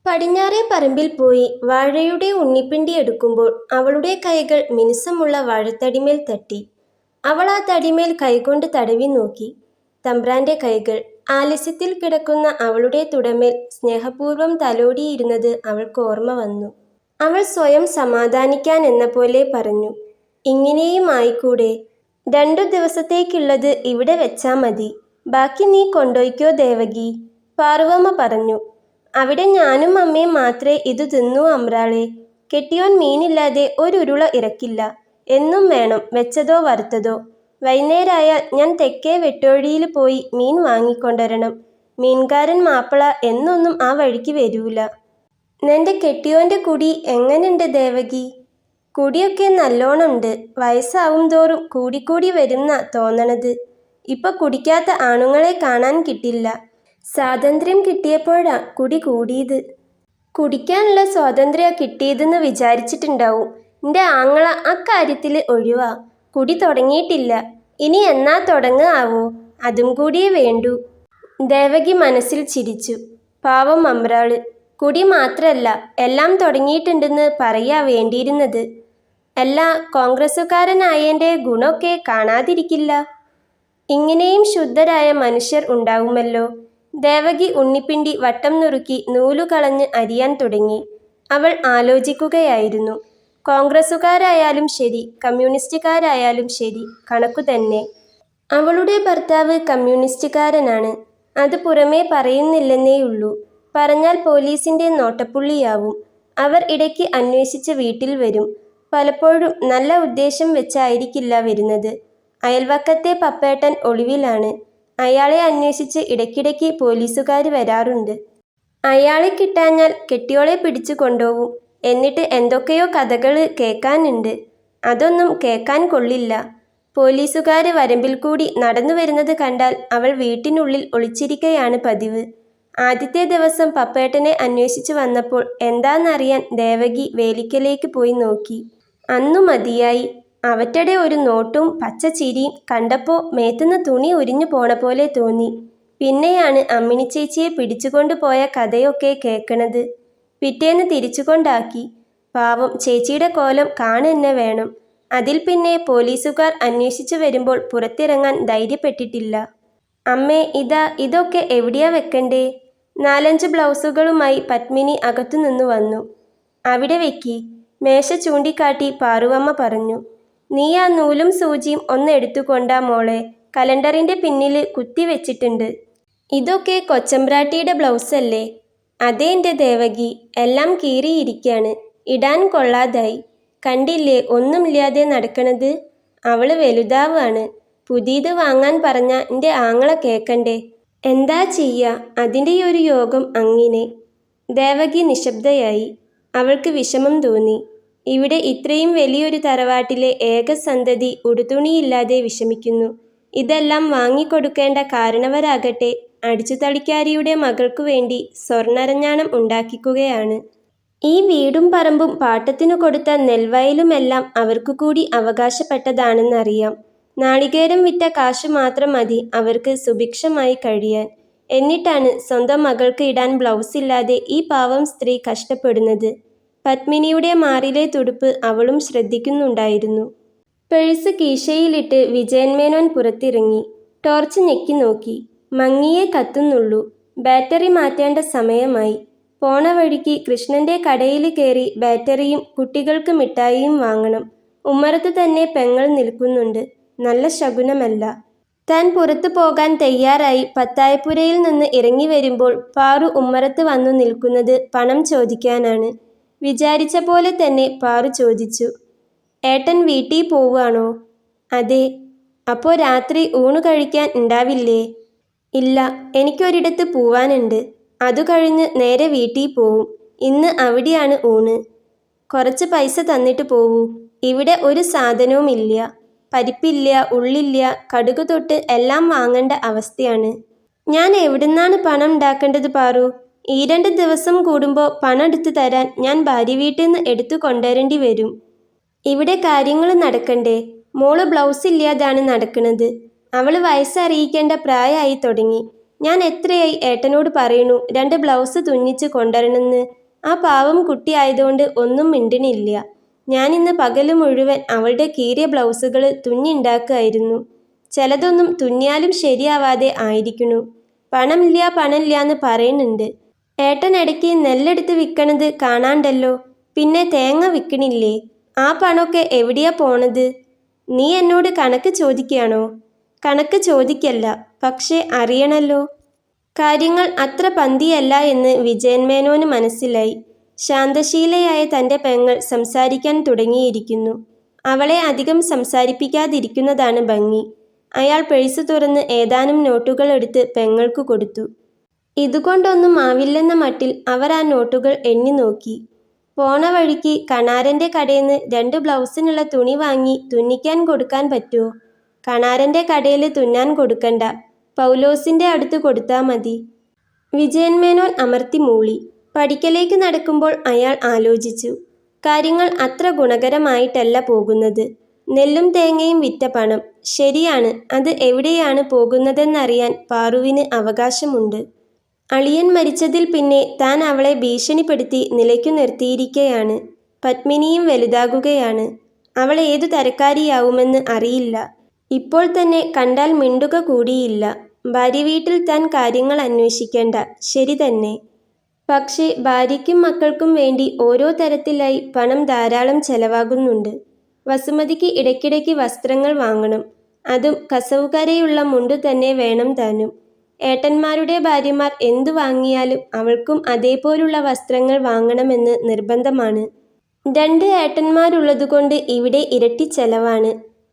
പടിഞ്ഞാറേ പറമ്പിൽ പോയി വാഴയുടെ ഉണ്ണിപ്പിണ്ടി എടുക്കുമ്പോൾ അവളുടെ കൈകൾ മിനുസമുള്ള വാഴത്തടിമേൽ തട്ടി. അവൾ ആ തടിമേൽ കൈകൊണ്ട് തടവി നോക്കി. തമ്പ്രാന്റെ കൈകൾ. ആലസ്യത്തിൽ കിടക്കുന്ന അവളുടെ തുടമേൽ സ്നേഹപൂർവ്വം തലോടിയിരുന്നത് അവൾക്ക് ഓർമ്മ വന്നു. അവൾ സ്വയം സമാധാനിക്കാൻ എന്ന പോലെ പറഞ്ഞു, ഇങ്ങനെയും ആയിക്കൂടെ? 2 ദിവസത്തേക്കുള്ളത് ഇവിടെ വെച്ചാ മതി. ബാക്കി നീ കൊണ്ടോയ്ക്കോ ദേവകി, പാറുവമ്മ പറഞ്ഞു. അവിടെ ഞാനും അമ്മയും മാത്രേ ഇതു തിന്നൂ അമ്രാളെ. കെട്ടിയോൻ മീനില്ലാതെ ഒരുരുള ഇറക്കില്ല. എന്നും വേണം വെച്ചതോ വറുത്തതോ. വൈകുന്നേരായാൽ ഞാൻ തെക്കേ വെട്ടോഴിയിൽ പോയി മീൻ വാങ്ങിക്കൊണ്ടരണം. മീൻകാരൻ മാപ്പിള എന്നൊന്നും ആ വഴിക്ക് വരൂല. നിന്റെ കെട്ടിയോന്റെ കുടി എങ്ങനുണ്ട് ദേവകി? കുടിയൊക്കെ നല്ലോണമുണ്ട്. വയസ്സാവും തോറും കൂടിക്കൂടി വരുന്നാ തോന്നണത്. ഇപ്പൊ കുടിക്കാത്ത ആണുങ്ങളെ കാണാൻ കിട്ടില്ല. സ്വാതന്ത്ര്യം കിട്ടിയപ്പോഴാ കുടി കൂടിയത്. കുടിക്കാനുള്ള സ്വാതന്ത്ര്യം കിട്ടിയതെന്ന് വിചാരിച്ചിട്ടുണ്ടാവും. എൻ്റെ ആങ്ങള അക്കാര്യത്തിൽ ഒഴിവാ. കുടി തുടങ്ങിയിട്ടില്ല. ഇനി എന്നാ തുടങ്ങുക ആവോ? അതും കൂടിയേ വേണ്ടൂ. ദേവകി മനസ്സിൽ ചിരിച്ചു. പാവം അമ്രാള്. കുടി മാത്രല്ല, എല്ലാം തുടങ്ങിയിട്ടുണ്ടെന്ന് പറയാ വേണ്ടിയിരുന്നത്. അല്ല, കോൺഗ്രസ്സുകാരനായതിൻ്റെ ഗുണമൊക്കെ കാണാതിരിക്കില്ല. ഇങ്ങനെയും ശുദ്ധരായ മനുഷ്യർ ഉണ്ടാവുമല്ലോ. ദേവകി ഉണ്ണിപ്പിണ്ടി വട്ടം നുറുക്കി നൂലു കളഞ്ഞ് അരിയാൻ തുടങ്ങി. അവൾ ആലോചിക്കുകയായിരുന്നു. കോൺഗ്രസ്സുകാരായാലും ശരി, കമ്മ്യൂണിസ്റ്റുകാരായാലും ശരി, കണക്കു തന്നെ. അവളുടെ ഭർത്താവ് കമ്മ്യൂണിസ്റ്റുകാരനാണ്. അത് പുറമേ പറയുന്നില്ലെന്നേയുള്ളൂ. പറഞ്ഞാൽ പോലീസിന്റെ നോട്ടപ്പുള്ളിയാവും. അവർ ഇടയ്ക്ക് അന്വേഷിച്ച് വീട്ടിൽ വരും. പലപ്പോഴും നല്ല ഉദ്ദേശം വെച്ചായിരിക്കില്ല വരുന്നത്. അയൽവക്കത്തെ പപ്പേട്ടൻ ഒളിവിലാണ്. അയാളെ അന്വേഷിച്ച് ഇടയ്ക്കിടയ്ക്ക് പോലീസുകാർ വരാറുണ്ട്. അയാളെ കിട്ടാഞ്ഞാൽ കെട്ടിയോളെ പിടിച്ചു കൊണ്ടുപോവും. എന്നിട്ട് എന്തൊക്കെയോ കഥകൾ കേൾക്കാനുണ്ട്. അതൊന്നും കേൾക്കാൻ കൊള്ളില്ല. പോലീസുകാര് വരമ്പിൽ കൂടി നടന്നു വരുന്നത് കണ്ടാൽ അവൾ വീട്ടിനുള്ളിൽ ഒളിച്ചിരിക്കയാണ് പതിവ്. ആദ്യത്തെ ദിവസം പപ്പേട്ടനെ അന്വേഷിച്ചു വന്നപ്പോൾ എന്താണെന്നറിയാൻ ദേവകി വേലിക്കലേക്ക് പോയി നോക്കി. അന്നു മതിയായി. അവറ്റടെ ഒരു നോട്ടും പച്ച ചിരിയും കണ്ടപ്പോൾ മേത്തുനിന്ന് തുണി ഉരിഞ്ഞു പോണ പോലെ തോന്നി. പിന്നെയാണ് അമ്മിണി ചേച്ചിയെ പിടിച്ചുകൊണ്ടു പോയ കഥയൊക്കെ കേൾക്കണത്. പിറ്റേന്ന് തിരിച്ചുകൊണ്ടാക്കി. പാവം ചേച്ചിയുടെ കോലം കാണുന്നെ വേണം. അതിൽ പിന്നെ പോലീസുകാർ അന്വേഷിച്ചു വരുമ്പോൾ പുറത്തിറങ്ങാൻ ധൈര്യപ്പെട്ടിട്ടില്ല. അമ്മേ, ഇതൊക്കെ എവിടെയാ വെക്കണ്ടേ? 4-5 ബ്ലൗസുകളുമായി പത്മിനി അകത്തുനിന്നു വന്നു. അവിടെ വെക്കി, മേശ ചൂണ്ടിക്കാട്ടി പാറുവമ്മ പറഞ്ഞു. നീ ആ നൂലും സൂചിയും ഒന്ന് എടുത്തുകൊണ്ടാ മോളെ. കലണ്ടറിന്റെ പിന്നിൽ കുത്തിവെച്ചിട്ടുണ്ട്. ഇതൊക്കെ കൊച്ചമ്പ്രാട്ടിയുടെ ബ്ലൗസല്ലേ? അതേ എൻ്റെ ദേവകി. എല്ലാം കീറിയിരിക്കാണ്. ഇടാൻ കൊള്ളാതായി. കണ്ടില്ലേ ഒന്നുമില്ലാതെ നടക്കണത്? അവള് വലുതാവാണ്. പുതിയത് വാങ്ങാൻ പറഞ്ഞ എൻ്റെ ആങ്ങള കേക്കണ്ടേ? എന്താ ചെയ്യാ, അതിൻ്റെയൊരു യോഗം അങ്ങിനെ. ദേവകി നിശബ്ദയായി. അവൾക്ക് വിഷമം തോന്നി. ഇവിടെ ഇത്രയും വലിയൊരു തറവാട്ടിലെ ഏക സന്തതി ഉടുതുണിയില്ലാതെ വിഷമിക്കുന്നു. ഇതെല്ലാം വാങ്ങിക്കൊടുക്കേണ്ട കാരണവരാകട്ടെ അടിച്ചുതളിക്കാരിയുടെ മകൾക്കു വേണ്ടി സ്വർണ്ണരഞ്ഞാണം ഉണ്ടാക്കിക്കുകയാണ്. ഈ വീടും പറമ്പും പാട്ടത്തിനു കൊടുത്ത നെൽവയലുമെല്ലാം അവർക്കു കൂടി അവകാശപ്പെട്ടതാണെന്നറിയാം. നാളികേരം വിറ്റ കാശു മാത്രം മതി അവർക്ക് സുഭിക്ഷമായി കഴിയാൻ. എന്നിട്ടാണ് സ്വന്തം മകൾക്ക് ഇടാൻ ബ്ലൗസില്ലാതെ ഈ പാവം സ്ത്രീ കഷ്ടപ്പെടുന്നത്. പത്മിനിയുടെ മാറിലെ തുടുപ്പ് അവളും ശ്രദ്ധിക്കുന്നുണ്ടായിരുന്നു. പേഴ്സ് കീശയിലിട്ട് വിജയൻമേനോൻ പുറത്തിറങ്ങി. ടോർച്ച് ഞെക്കി നോക്കി. മങ്ങിയേ കത്തുന്നുള്ളൂ. ബാറ്ററി മാറ്റേണ്ട സമയമായി. പോണ വഴിക്ക് കൃഷ്ണന്റെ കടയിൽ കയറി ബാറ്ററിയും കുട്ടികൾക്ക് മിഠായിയും വാങ്ങണം. ഉമ്മറത്ത് തന്നെ പെങ്ങൾ നിൽക്കുന്നുണ്ട്. നല്ല ശകുനമല്ല. താൻ പുറത്തു പോകാൻ തയ്യാറായി പത്തായപ്പുരയിൽ നിന്ന് ഇറങ്ങി വരുമ്പോൾ പാറു ഉമ്മറത്ത് വന്നു നിൽക്കുന്നത് പണം ചോദിക്കാനാണ്. വിചാരിച്ച പോലെ തന്നെ പാറു ചോദിച്ചു, ഏട്ടൻ വീട്ടിൽ പോവാണോ? അതെ. അപ്പോൾ രാത്രി ഊണു കഴിക്കാൻ ഉണ്ടാവില്ലേ? ഇല്ല, എനിക്കൊരിടത്ത് പോവാനുണ്ട്. അതു കഴിഞ്ഞ് നേരെ വീട്ടിൽ പോവും. ഇന്ന് അവിടെയാണ് ഊണ്. കുറച്ച് പൈസ തന്നിട്ട് പോവൂ. ഇവിടെ ഒരു സാധനവുമില്ല. പരിപ്പില്ല, ഉള്ളില്ല, കടുക് തൊട്ട് എല്ലാം വാങ്ങേണ്ട അവസ്ഥയാണ്. ഞാൻ എവിടുന്നാണ് പണം ഉണ്ടാക്കേണ്ടത് പാറു? ഈ 2 ദിവസം കൂടുമ്പോൾ പണം എടുത്തു തരാൻ ഞാൻ ഭാര്യ വീട്ടിൽ നിന്ന് എടുത്തു കൊണ്ടുവരേണ്ടി വരും. ഇവിടെ കാര്യങ്ങൾ നടക്കണ്ടേ? മോള് ബ്ലൗസ് ഇല്ലാതാണ് നടക്കണത്. അവള് വയസ്സറിയിക്കേണ്ട പ്രായമായി തുടങ്ങി. ഞാൻ എത്രയായി ഏട്ടനോട് പറയണു 2 ബ്ലൗസ് തുന്നിച്ച് കൊണ്ടുവരണമെന്ന്. ആ പാവം കുട്ടിയായതുകൊണ്ട് ഒന്നും മിണ്ടണില്ല. ഞാനിന്ന് പകല് മുഴുവൻ അവളുടെ കീറിയ ബ്ലൗസുകൾ തുന്നിയുണ്ടാക്കുകയായിരുന്നു. ചിലതൊന്നും തുന്നിയാലും ശരിയാവാതെ ആയിരിക്കണു. പണമില്ലാന്ന് പറയുന്നുണ്ട്. ഏട്ടൻ ഇടയ്ക്ക് നെല്ലെടുത്ത് വിൽക്കണത് കാണാണ്ടല്ലോ. പിന്നെ തേങ്ങ വിൽക്കണില്ലേ? ആ പണമൊക്കെ എവിടെയാ പോണത്? നീ എന്നോട് കണക്ക് ചോദിക്കുകയാണോ? കണക്ക് ചോദിക്കല്ല, പക്ഷേ അറിയണല്ലോ. കാര്യങ്ങൾ അത്ര പന്തിയല്ല എന്ന് വിജയൻ മേനോന് മനസ്സിലായി. ശാന്തശീലയായ തൻ്റെ പെങ്ങൾ സംസാരിക്കാൻ തുടങ്ങിയിരിക്കുന്നു. അവളെ അധികം സംസാരിപ്പിക്കാതിരിക്കുന്നതാണ് ഭംഗി. അയാൾ പേഴ്സ് തുറന്ന് ഏതാനും നോട്ടുകൾ എടുത്ത് പെങ്ങൾക്കു കൊടുത്തു. ഇതുകൊണ്ടൊന്നും ആവില്ലെന്ന മട്ടിൽ അവർ ആ നോട്ടുകൾ എണ്ണി നോക്കി. പോണ വഴിക്ക് കണാരൻ്റെ കടേന്ന് 2 ബ്ലൗസിനുള്ള തുണി വാങ്ങി തുന്നിക്കാൻ കൊടുക്കാൻ പറ്റുമോ? കണാരൻ്റെ കടയിൽ തുന്നാൻ കൊടുക്കണ്ട, പൗലോസിൻ്റെ അടുത്ത് കൊടുത്താൽ മതി. വിജയൻ മേനോൻ അമർത്തി മൂളി. പടിക്കലേക്ക് നടക്കുമ്പോൾ അയാൾ ആലോചിച്ചു. കാര്യങ്ങൾ അത്ര ഗുണകരമായിട്ടല്ല പോകുന്നത്. നെല്ലും തേങ്ങയും വിറ്റ പണം ശരിയാണ്, അത് എവിടെയാണ് പോകുന്നതെന്നറിയാൻ പാറുവിന് അവകാശമുണ്ട്. അളിയൻ മരിച്ചതിൽ പിന്നെ താൻ അവളെ ഭീഷണിപ്പെടുത്തി നിലയ്ക്കു നിർത്തിയിരിക്കയാണ്. പത്മിനിയും വലുതാകുകയാണ്. അവൾ ഏതു തരക്കാരിയാവുമെന്ന് അറിയില്ല. ഇപ്പോൾ തന്നെ കണ്ടാൽ മിണ്ടുക കൂടിയില്ല. ഭാര്യ വീട്ടിൽ താൻ കാര്യങ്ങൾ അന്വേഷിക്കേണ്ട, ശരി തന്നെ. പക്ഷേ ഭാര്യയ്ക്കും മക്കൾക്കും വേണ്ടി ഓരോ തരത്തിലായി പണം ധാരാളം ചെലവാകുന്നുണ്ട്. വസുമതിക്ക് ഇടയ്ക്കിടയ്ക്ക് വസ്ത്രങ്ങൾ വാങ്ങണം. അതും കസവുകരയുള്ള മുണ്ടു തന്നെ വേണം താനും. ഏട്ടന്മാരുടെ ഭാര്യമാർ എന്തു വാങ്ങിയാലും അവൾക്കും അതേപോലുള്ള വസ്ത്രങ്ങൾ വാങ്ങണമെന്ന് നിർബന്ധമാണ്. 2 ഏട്ടന്മാരുള്ളതുകൊണ്ട് ഇവിടെ ഇരട്ടി ചെലവാണ്.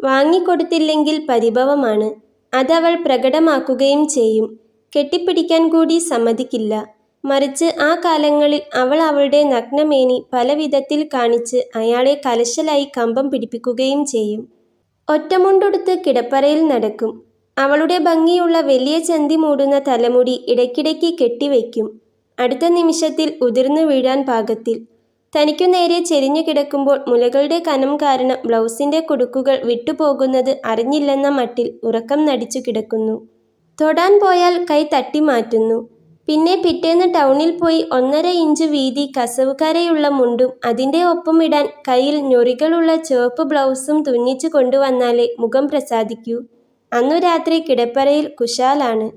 വാങ്ങിക്കൊടുത്തില്ലെങ്കിൽ പരിഭവമാണ്. അതവൾ പ്രകടമാക്കുകയും ചെയ്യും. കെട്ടിപ്പിടിക്കാൻ കൂടി സമ്മതിക്കില്ല. മറിച്ച് ആ കാലങ്ങളിൽ അവൾ അവളുടെ നഗ്നമേനി പല വിധത്തിൽ കാണിച്ച് അയാളെ കലശലായി കമ്പം പിടിപ്പിക്കുകയും ചെയ്യും. ഒറ്റമുണ്ടുടുത്ത് കിടപ്പറയിൽ നടക്കും. അവളുടെ ഭംഗിയുള്ള വലിയ ചന്തി മൂടുന്ന തലമുടി ഇടയ്ക്കിടയ്ക്ക് കെട്ടിവയ്ക്കും. അടുത്ത നിമിഷത്തിൽ ഉതിർന്നു വീഴാൻ പാകത്തിൽ. തനിക്കു നേരെ ചെരിഞ്ഞു കിടക്കുമ്പോൾ മുലകളുടെ കനം കാരണം ബ്ലൗസിൻ്റെ കുടുക്കുകൾ വിട്ടുപോകുന്നത് അറിഞ്ഞില്ലെന്ന മട്ടിൽ ഉറക്കം നടിച്ചു കിടക്കുന്നു. തൊടാൻ പോയാൽ കൈ തട്ടി മാറ്റുന്നു. പിന്നെ പിറ്റേന്ന് ടൗണിൽ പോയി 1.5 ഇഞ്ച് വീതി കസവുകരയുള്ള മുണ്ടും അതിൻ്റെ ഒപ്പം ഇടാൻ കയ്യിൽ ഞൊറികളുള്ള ചുവപ്പ് ബ്ലൗസും തുന്നിച്ചു കൊണ്ടുവന്നാലേ മുഖം പ്രസാദിക്കൂ. അന്നു രാത്രി കിടപ്പറയിൽ കുശാലാണ്.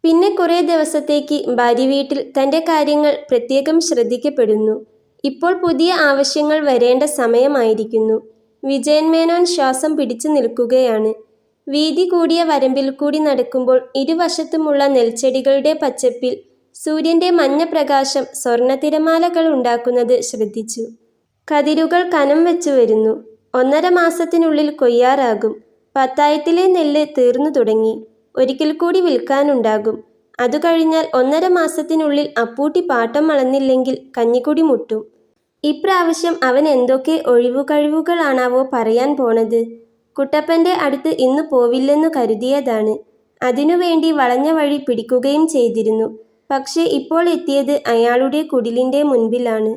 പിന്നെ കുറേ ദിവസത്തേക്ക് ഭാര്യ വീട്ടിൽ തൻ്റെ കാര്യങ്ങൾ പ്രത്യേകം ശ്രദ്ധിക്കപ്പെടുന്നു. ഇപ്പോൾ പുതിയ ആവശ്യങ്ങൾ വരേണ്ട സമയമായിരിക്കുന്നു. വിജയൻ മേനോൻ ശ്വാസം പിടിച്ചു നിൽക്കുകയാണ്. വീതി കൂടിയ വരമ്പിൽ കൂടി നടക്കുമ്പോൾ ഇരുവശത്തുമുള്ള നെൽച്ചെടികളുടെ പച്ചപ്പിൽ സൂര്യൻ്റെ മഞ്ഞ പ്രകാശം സ്വർണ്ണത്തിരമാലകൾ ഉണ്ടാക്കുന്നത് ശ്രദ്ധിച്ചു. കതിരുകൾ കനം വെച്ചു വരുന്നു. 1.5 മാസത്തിനുള്ളിൽ കൊയ്യാറാകും. പത്തായത്തിലെ നെല്ല് തീർന്നു തുടങ്ങി. ഒരിക്കൽ കൂടി വിൽക്കാനുണ്ടാകും. അതു കഴിഞ്ഞാൽ 1.5 മാസത്തിനുള്ളിൽ അപ്പൂട്ടി പാട്ടം അളന്നില്ലെങ്കിൽ കഞ്ഞിക്കുടി മുട്ടും. ഇപ്രാവശ്യം അവൻ എന്തൊക്കെ ഒഴിവുകഴിവുകളാണാവോ പറയാൻ പോണത്. കുട്ടപ്പൻ്റെ അടുത്ത് ഇന്ന് പോവില്ലെന്നു കരുതിയതാണ്. അതിനുവേണ്ടി വളഞ്ഞ വഴി പിടിക്കുകയും ചെയ്തിരുന്നു. പക്ഷേ ഇപ്പോൾ എത്തിയത് അയാളുടെ കുടിലിൻ്റെ മുൻപിലാണ്.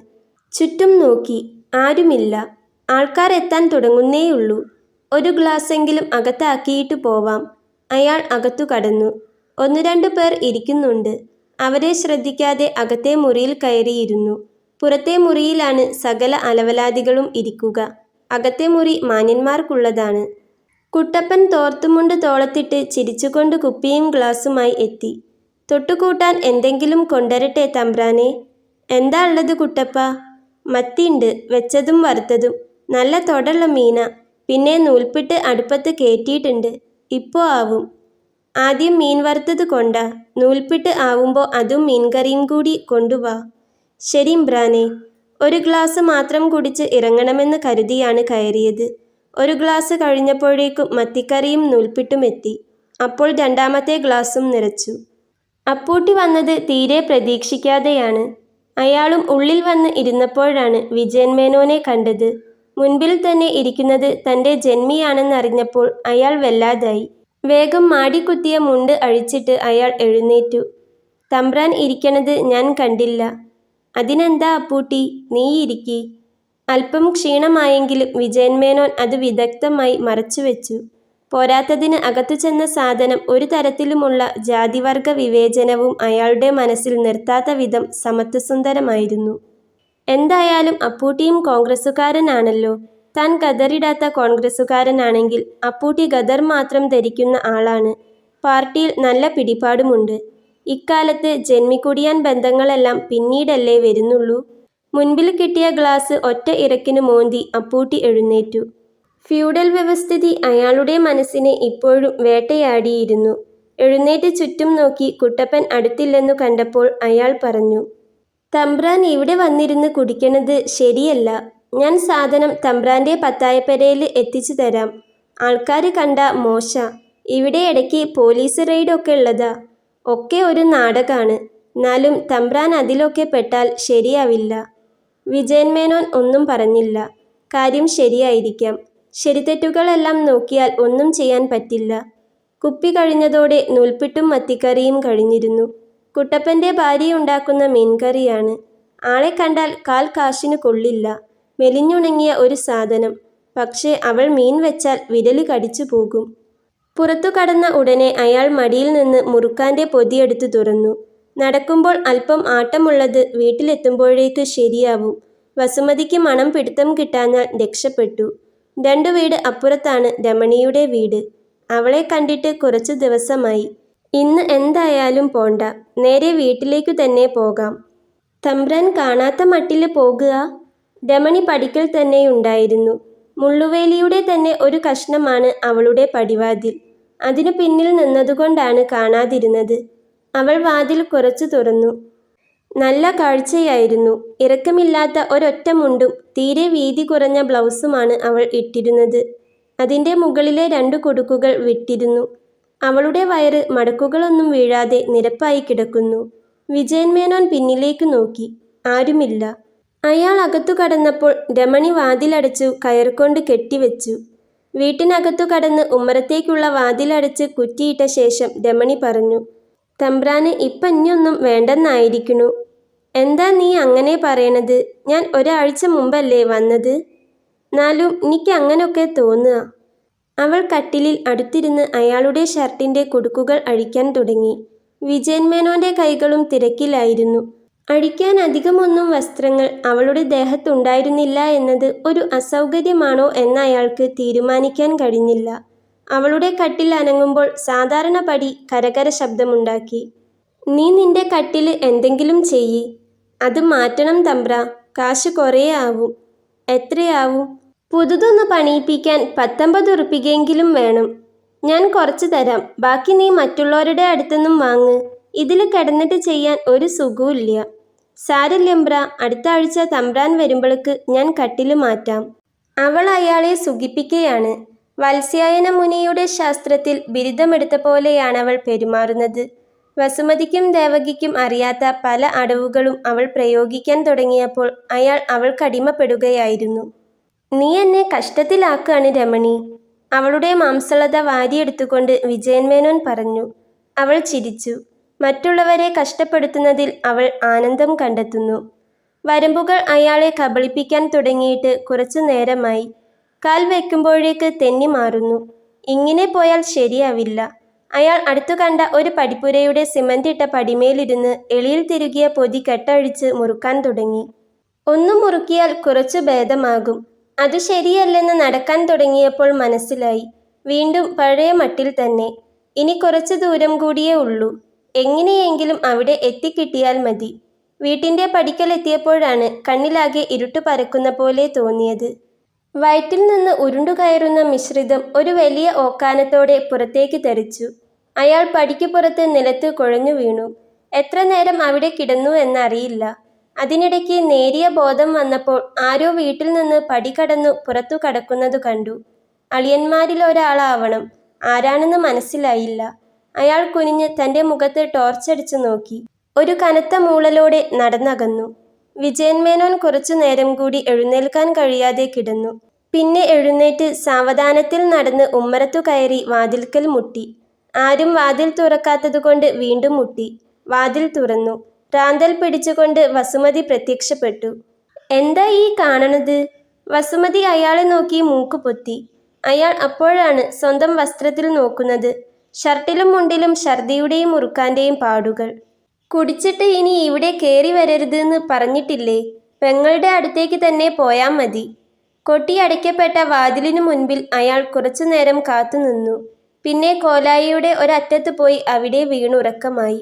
ചുറ്റും നോക്കി. ആരുമില്ല. ആൾക്കാർ എത്താൻ തുടങ്ങുന്നേയുള്ളൂ. 1 ഗ്ലാസ്സെങ്കിലും അകത്താക്കിയിട്ട് പോവാം. അയാൾ അകത്തു കടന്നു. 1-2 പേർ ഇരിക്കുന്നുണ്ട്. അവരെ ശ്രദ്ധിക്കാതെ അകത്തെ മുറിയിൽ കയറിയിരുന്നു. പുറത്തെ മുറിയിലാണ് സകല അലവലാദികളും ഇരിക്കുക. അകത്തെ മുറി മാന്യന്മാർക്കുള്ളതാണ്. കുട്ടപ്പൻ തോർത്തുമുണ്ട് തോളത്തിട്ട് ചിരിച്ചുകൊണ്ട് കുപ്പിയും ഗ്ലാസുമായി എത്തി. തൊട്ടുകൂട്ടാൻ എന്തെങ്കിലും കൊണ്ടരട്ടെ തമ്പ്രാനെ? എന്താ ഉള്ളത് കുട്ടപ്പ? മത്തിയുണ്ട്, വെച്ചതും വറുത്തതും. നല്ല തൊടുള്ള മീന. പിന്നെ നൂൽപ്പിട്ട് അടുപ്പത്ത് കേറ്റിയിട്ടുണ്ട്. ഇപ്പോൾ ആവും. ആദ്യം മീൻ വറുത്തത് കൊണ്ടാ. നൂൽപ്പിട്ട് ആവുമ്പോൾ അതും മീൻകറിയും കൂടി കൊണ്ടുവാ. ശരി ബ്രാനെ. 1 ഗ്ലാസ് മാത്രം കുടിച്ച് ഇറങ്ങണമെന്ന് കരുതിയാണ് കയറിയത്. 1 ഗ്ലാസ് കഴിഞ്ഞപ്പോഴേക്കും മത്തിക്കറിയും നൂൽപ്പിട്ടും എത്തി. അപ്പോൾ 2ാമത്തെ ഗ്ലാസും നിറച്ചു. അപ്പൂട്ടി വന്നത് തീരെ പ്രതീക്ഷിക്കാതെയാണ്. അയാളും ഉള്ളിൽ വന്ന് ഇരുന്നപ്പോഴാണ് വിജയൻ മേനോനെ കണ്ടത്. മുൻപിൽ തന്നെ ഇരിക്കുന്നത് തൻ്റെ ജന്മിയാണെന്നറിഞ്ഞപ്പോൾ അയാൾ വല്ലാതായി. വേഗം മാടിക്കുത്തിയ മുണ്ട് അഴിച്ചിട്ട് അയാൾ എഴുന്നേറ്റു. തമ്പ്രാൻ ഇരിക്കണത് ഞാൻ കണ്ടില്ല. അതിനെന്താ അപ്പൂട്ടി, നീ ഇരിക്കി. അല്പം ക്ഷീണമായെങ്കിലും വിജയൻ മേനോൻ അത് വിദഗ്ധമായി മറച്ചുവെച്ചു. പോരാത്തതിന് അകത്തു ചെന്ന സാധനം ഒരു തരത്തിലുമുള്ള ജാതിവർഗ വിവേചനവും അയാളുടെ മനസ്സിൽ നിർത്താത്ത വിധം സമത്വസുന്ദരമായിരുന്നു. എന്തായാലും അപ്പൂട്ടിയും കോൺഗ്രസ്സുകാരനാണല്ലോ. താൻ ഗദറിടാത്ത കോൺഗ്രസ്സുകാരനാണെങ്കിൽ അപ്പൂട്ടി ഗദർ മാത്രം ധരിക്കുന്ന ആളാണ്. പാർട്ടിയിൽ നല്ല പിടിപാടുമുണ്ട്. ഇക്കാലത്ത് ജന്മിക്കുടിയാൻ ബന്ധങ്ങളെല്ലാം പിന്നീടല്ലേ വരുന്നുള്ളൂ. മുൻപിൽ കിട്ടിയ ഗ്ലാസ് ഒറ്റ ഇറക്കിന് മോന്തി അപ്പൂട്ടി എഴുന്നേറ്റു. ഫ്യൂഡൽ വ്യവസ്ഥിതി അയാളുടെ മനസ്സിനെ ഇപ്പോഴും വേട്ടയാടിയിരുന്നു. എഴുന്നേറ്റ് ചുറ്റും നോക്കി കുട്ടപ്പൻ അടുത്തില്ലെന്നു കണ്ടപ്പോൾ അയാൾ പറഞ്ഞു, തമ്പ്രാൻ ഇവിടെ വന്നിരുന്ന് കുടിക്കണത് ശരിയല്ല. ഞാൻ സാധനം തമ്പ്രാൻ്റെ പത്തായപ്പരയിൽ എത്തിച്ചു തരാം. ആൾക്കാർ കണ്ട മോശ. ഇവിടെ ഇടയ്ക്ക് പോലീസ് റെയ്ഡൊക്കെ ഉള്ളതാ. ഒക്കെ ഒരു നാടകാണ്. എന്നാലും തമ്പ്രാൻ അതിലൊക്കെ പെട്ടാൽ ശരിയാവില്ല. വിജയൻ മേനോൻ ഒന്നും പറഞ്ഞില്ല. കാര്യം ശരിയായിരിക്കാം. ശരിതെറ്റുകളെല്ലാം നോക്കിയാൽ ഒന്നും ചെയ്യാൻ പറ്റില്ല. കുപ്പി കഴിഞ്ഞതോടെ നൂൽപ്പിട്ടും മത്തിക്കറിയും കഴിഞ്ഞിരുന്നു. കുട്ടപ്പൻ്റെ ഭാര്യയുണ്ടാക്കുന്ന മീൻകറിയാണ്. ആളെ കണ്ടാൽ കാൽ കാശിന് കൊള്ളില്ല. മെലിഞ്ഞുണങ്ങിയ ഒരു സാധനം. പക്ഷേ അവൾ മീൻ വെച്ചാൽ വിരല് കടിച്ചു പോകും. പുറത്തു കടന്ന ഉടനെ അയാൾ മടിയിൽ നിന്ന് മുറുക്കാൻ്റെ പൊതിയെടുത്തു തുറന്നു. നടക്കുമ്പോൾ അല്പം ആട്ടമുള്ളത് വീട്ടിലെത്തുമ്പോഴേക്ക് ശരിയാവും. വസുമതിക്ക് മണം പിടുത്തം കിട്ടാഞ്ഞാൽ രക്ഷപ്പെട്ടു. 2 വീട് അപ്പുറത്താണ് രമണിയുടെ വീട്. അവളെ കണ്ടിട്ട് കുറച്ചു ദിവസമായി. ഇന്ന് എന്തായാലും പോണ്ട. നേരെ വീട്ടിലേക്കു തന്നെ പോകാം. തമ്പ്രാൻ കാണാത്ത മട്ടില് പോകുക. രമണി പടിക്കൽ തന്നെയുണ്ടായിരുന്നു. മുള്ളുവേലിയുടെ തന്നെ ഒരു കഷ്ണമാണ് അവളുടെ പടിവാതിൽ. അതിനു പിന്നിൽ നിന്നതുകൊണ്ടാണ് കാണാതിരുന്നത്. അവൾ വാതിൽ കുറച്ചു തുറന്നു. നല്ല കാഴ്ചയായിരുന്നു. ഇറക്കമില്ലാത്ത ഒരൊറ്റ മുണ്ടും തീരെ വീതി കുറഞ്ഞ ബ്ലൗസുമാണ് അവൾ ഇട്ടിരുന്നത്. അതിൻ്റെ മുകളിലെ 2 കുടുക്കുകൾ വിട്ടിരുന്നു. അവളുടെ വയറ് മടക്കുകളൊന്നും വീഴാതെ നിരപ്പായി കിടക്കുന്നു. വിജയൻ മേനോൻ പിന്നിലേക്ക് നോക്കി. ആരുമില്ല. അയാൾ അകത്തു കടന്നപ്പോൾ രമണി വാതിലടച്ചു കയർകൊണ്ട് കെട്ടിവെച്ചു. വീട്ടിനകത്തു കടന്ന് ഉമ്മറത്തേക്കുള്ള വാതിലടച്ച് കുറ്റിയിട്ട ശേഷം രമണി പറഞ്ഞു, തമ്പ്രാന് ഇപ്പഞ്ഞൊന്നും വേണ്ടെന്നായിരിക്കണു. എന്താ നീ അങ്ങനെ പറയണത്? ഞാൻ ഒരാഴ്ച മുമ്പല്ലേ വന്നത്. എന്നാലും എനിക്ക് അങ്ങനൊക്കെ തോന്നുക. അവൾ കട്ടിലിൽ അടുത്തിരുന്ന് അയാളുടെ ഷർട്ടിൻ്റെ കുടുക്കുകൾ അഴിക്കാൻ തുടങ്ങി. വിജയൻ മേനോൻ്റെ കൈകളും തിരക്കിലായിരുന്നു. അഴിക്കാൻ അധികമൊന്നും വസ്ത്രങ്ങൾ അവളുടെ ദേഹത്തുണ്ടായിരുന്നില്ല എന്നത് ഒരു അസൗകര്യമാണോ എന്നയാൾക്ക് തീരുമാനിക്കാൻ കഴിഞ്ഞില്ല. അവളുടെ കട്ടിൽ അനങ്ങുമ്പോൾ സാധാരണ പടി കരകര ശബ്ദമുണ്ടാക്കി. നീ നിന്റെ കട്ടിൽ എന്തെങ്കിലും ചെയ്യ്. അത് മാറ്റണം തമ്പ്ര. കാശ് കുറേ ആവും. എത്രയാവും? പുതുതൊന്ന് പണിയിപ്പിക്കാൻ 19 ഉറുപ്പികയെങ്കിലും വേണം. ഞാൻ കുറച്ച് തരാം. ബാക്കി നീ മറ്റുള്ളവരുടെ അടുത്തുനിന്നും വാങ്ങ്. ഇതിൽ കിടന്നിട്ട് ചെയ്യാൻ ഒരു സുഖവുമില്ല. സാരല്യമ്പ്ര, അടുത്ത ആഴ്ച തമ്പ്രാൻ വരുമ്പോഴേക്ക് ഞാൻ കട്ടിൽ മാറ്റാം. അവൾ അയാളെ സുഖിപ്പിക്കുകയാണ്. വത്സ്യായന മുനിയുടെ ശാസ്ത്രത്തിൽ ബിരുദമെടുത്ത പോലെയാണവൾ പെരുമാറുന്നത്. വസുമതിക്കും ദേവകിക്കും അറിയാത്ത പല അടവുകളും അവൾ പ്രയോഗിക്കാൻ തുടങ്ങിയപ്പോൾ അയാൾ അവൾക്കടിമപ്പെടുകയായിരുന്നു. നീ എന്നെ കഷ്ടത്തിലാക്കാണ് രമണി. അവളുടെ മാംസളത വാരിയെടുത്തുകൊണ്ട് വിജയൻ മേനോൻ പറഞ്ഞു. അവൾ ചിരിച്ചു. മറ്റുള്ളവരെ കഷ്ടപ്പെടുത്തുന്നതിൽ അവൾ ആനന്ദം കണ്ടെത്തുന്നു. വരമ്പുകൾ അയാളെ കബളിപ്പിക്കാൻ തുടങ്ങിയിട്ട് കുറച്ചു നേരമായി. കാൽ വയ്ക്കുമ്പോഴേക്ക് തെന്നി മാറുന്നു. ഇങ്ങനെ പോയാൽ ശരിയാവില്ല. അയാൾ അടുത്തു കണ്ട ഒരു പടിപ്പുരയുടെ സിമന്റിട്ട പടിമേലിരുന്ന് എളിയിൽ തിരുകിയ പൊതി കെട്ടഴിച്ച് മുറുക്കാൻ തുടങ്ങി. ഒന്നു മുറുക്കിയാൽ കുറച്ചു ഭേദമാകും. അതു ശരിയല്ലെന്ന് നടക്കാൻ തുടങ്ങിയപ്പോൾ മനസ്സിലായി. വീണ്ടും പഴയ മട്ടിൽ തന്നെ. ഇനി കുറച്ചു ദൂരം കൂടിയേ ഉള്ളൂ. എങ്ങനെയെങ്കിലും അവിടെ എത്തിക്കിട്ടിയാൽ മതി. വീട്ടിൻ്റെ പടിക്കലെത്തിയപ്പോഴാണ് കണ്ണിലാകെ ഇരുട്ട് പരക്കുന്ന പോലെ തോന്നിയത്. വയറ്റിൽ നിന്ന് ഉരുണ്ടുകയറുന്ന മിശ്രിതം ഒരു വലിയ ഓക്കാനത്തോടെ പുറത്തേക്ക് തെറിച്ചു. അയാൾ പടിക്ക് പുറത്ത് നിലത്ത് കുഴഞ്ഞു വീണു. എത്ര നേരം അവിടെ കിടന്നു എന്നറിയില്ല. അതിനിടയ്ക്ക് നേരിയ ബോധം വന്നപ്പോൾ ആരോ വീട്ടിൽ നിന്ന് പടി കടന്നു പുറത്തു കടക്കുന്നതു കണ്ടു. അളിയന്മാരിലൊരാളാവണം. ആരാണെന്ന് മനസ്സിലായില്ല. അയാൾ കുനിഞ്ഞ് തൻ്റെ മുഖത്ത് ടോർച്ചടിച്ചു നോക്കി. ഒരു കനത്ത മൂളലോടെ നടന്നകന്നു. വിജയൻ മേനോൻ കുറച്ചു നേരം കൂടി എഴുന്നേൽക്കാൻ കഴിയാതെ കിടന്നു. പിന്നെ എഴുന്നേറ്റ് സാവധാനത്തിൽ നടന്ന് ഉമ്മറത്തു കയറി വാതിൽക്കൽ മുട്ടി. ആരും വാതിൽ തുറക്കാത്തതുകൊണ്ട് വീണ്ടും മുട്ടി. വാതിൽ തുറന്നു. റാന്തൽ പിടിച്ചുകൊണ്ട് വസുമതി പ്രത്യക്ഷപ്പെട്ടു. എന്താ ഈ കാണണത്? വസുമതി അയാളെ നോക്കി മൂക്ക് പൊത്തി. അയാൾ അപ്പോഴാണ് സ്വന്തം വസ്ത്രത്തിൽ നോക്കുന്നത്. ഷർട്ടിലും മുണ്ടിലും ഛർദിയുടെയും മുറുക്കാന്റെയും പാടുകൾ. കുടിച്ചിട്ട് ഇനി ഇവിടെ കേറി വരരുതെന്ന് പറഞ്ഞിട്ടില്ലേ? പെങ്ങളുടെ അടുത്തേക്ക് തന്നെ പോയാ മതി. കൊട്ടിയടയ്ക്കപ്പെട്ട വാതിലിനു മുൻപിൽ അയാൾ കുറച്ചുനേരം കാത്തുനിന്നു. പിന്നെ കോലായിയുടെ ഒരറ്റത്ത് പോയി അവിടെ വീണുറക്കമായി.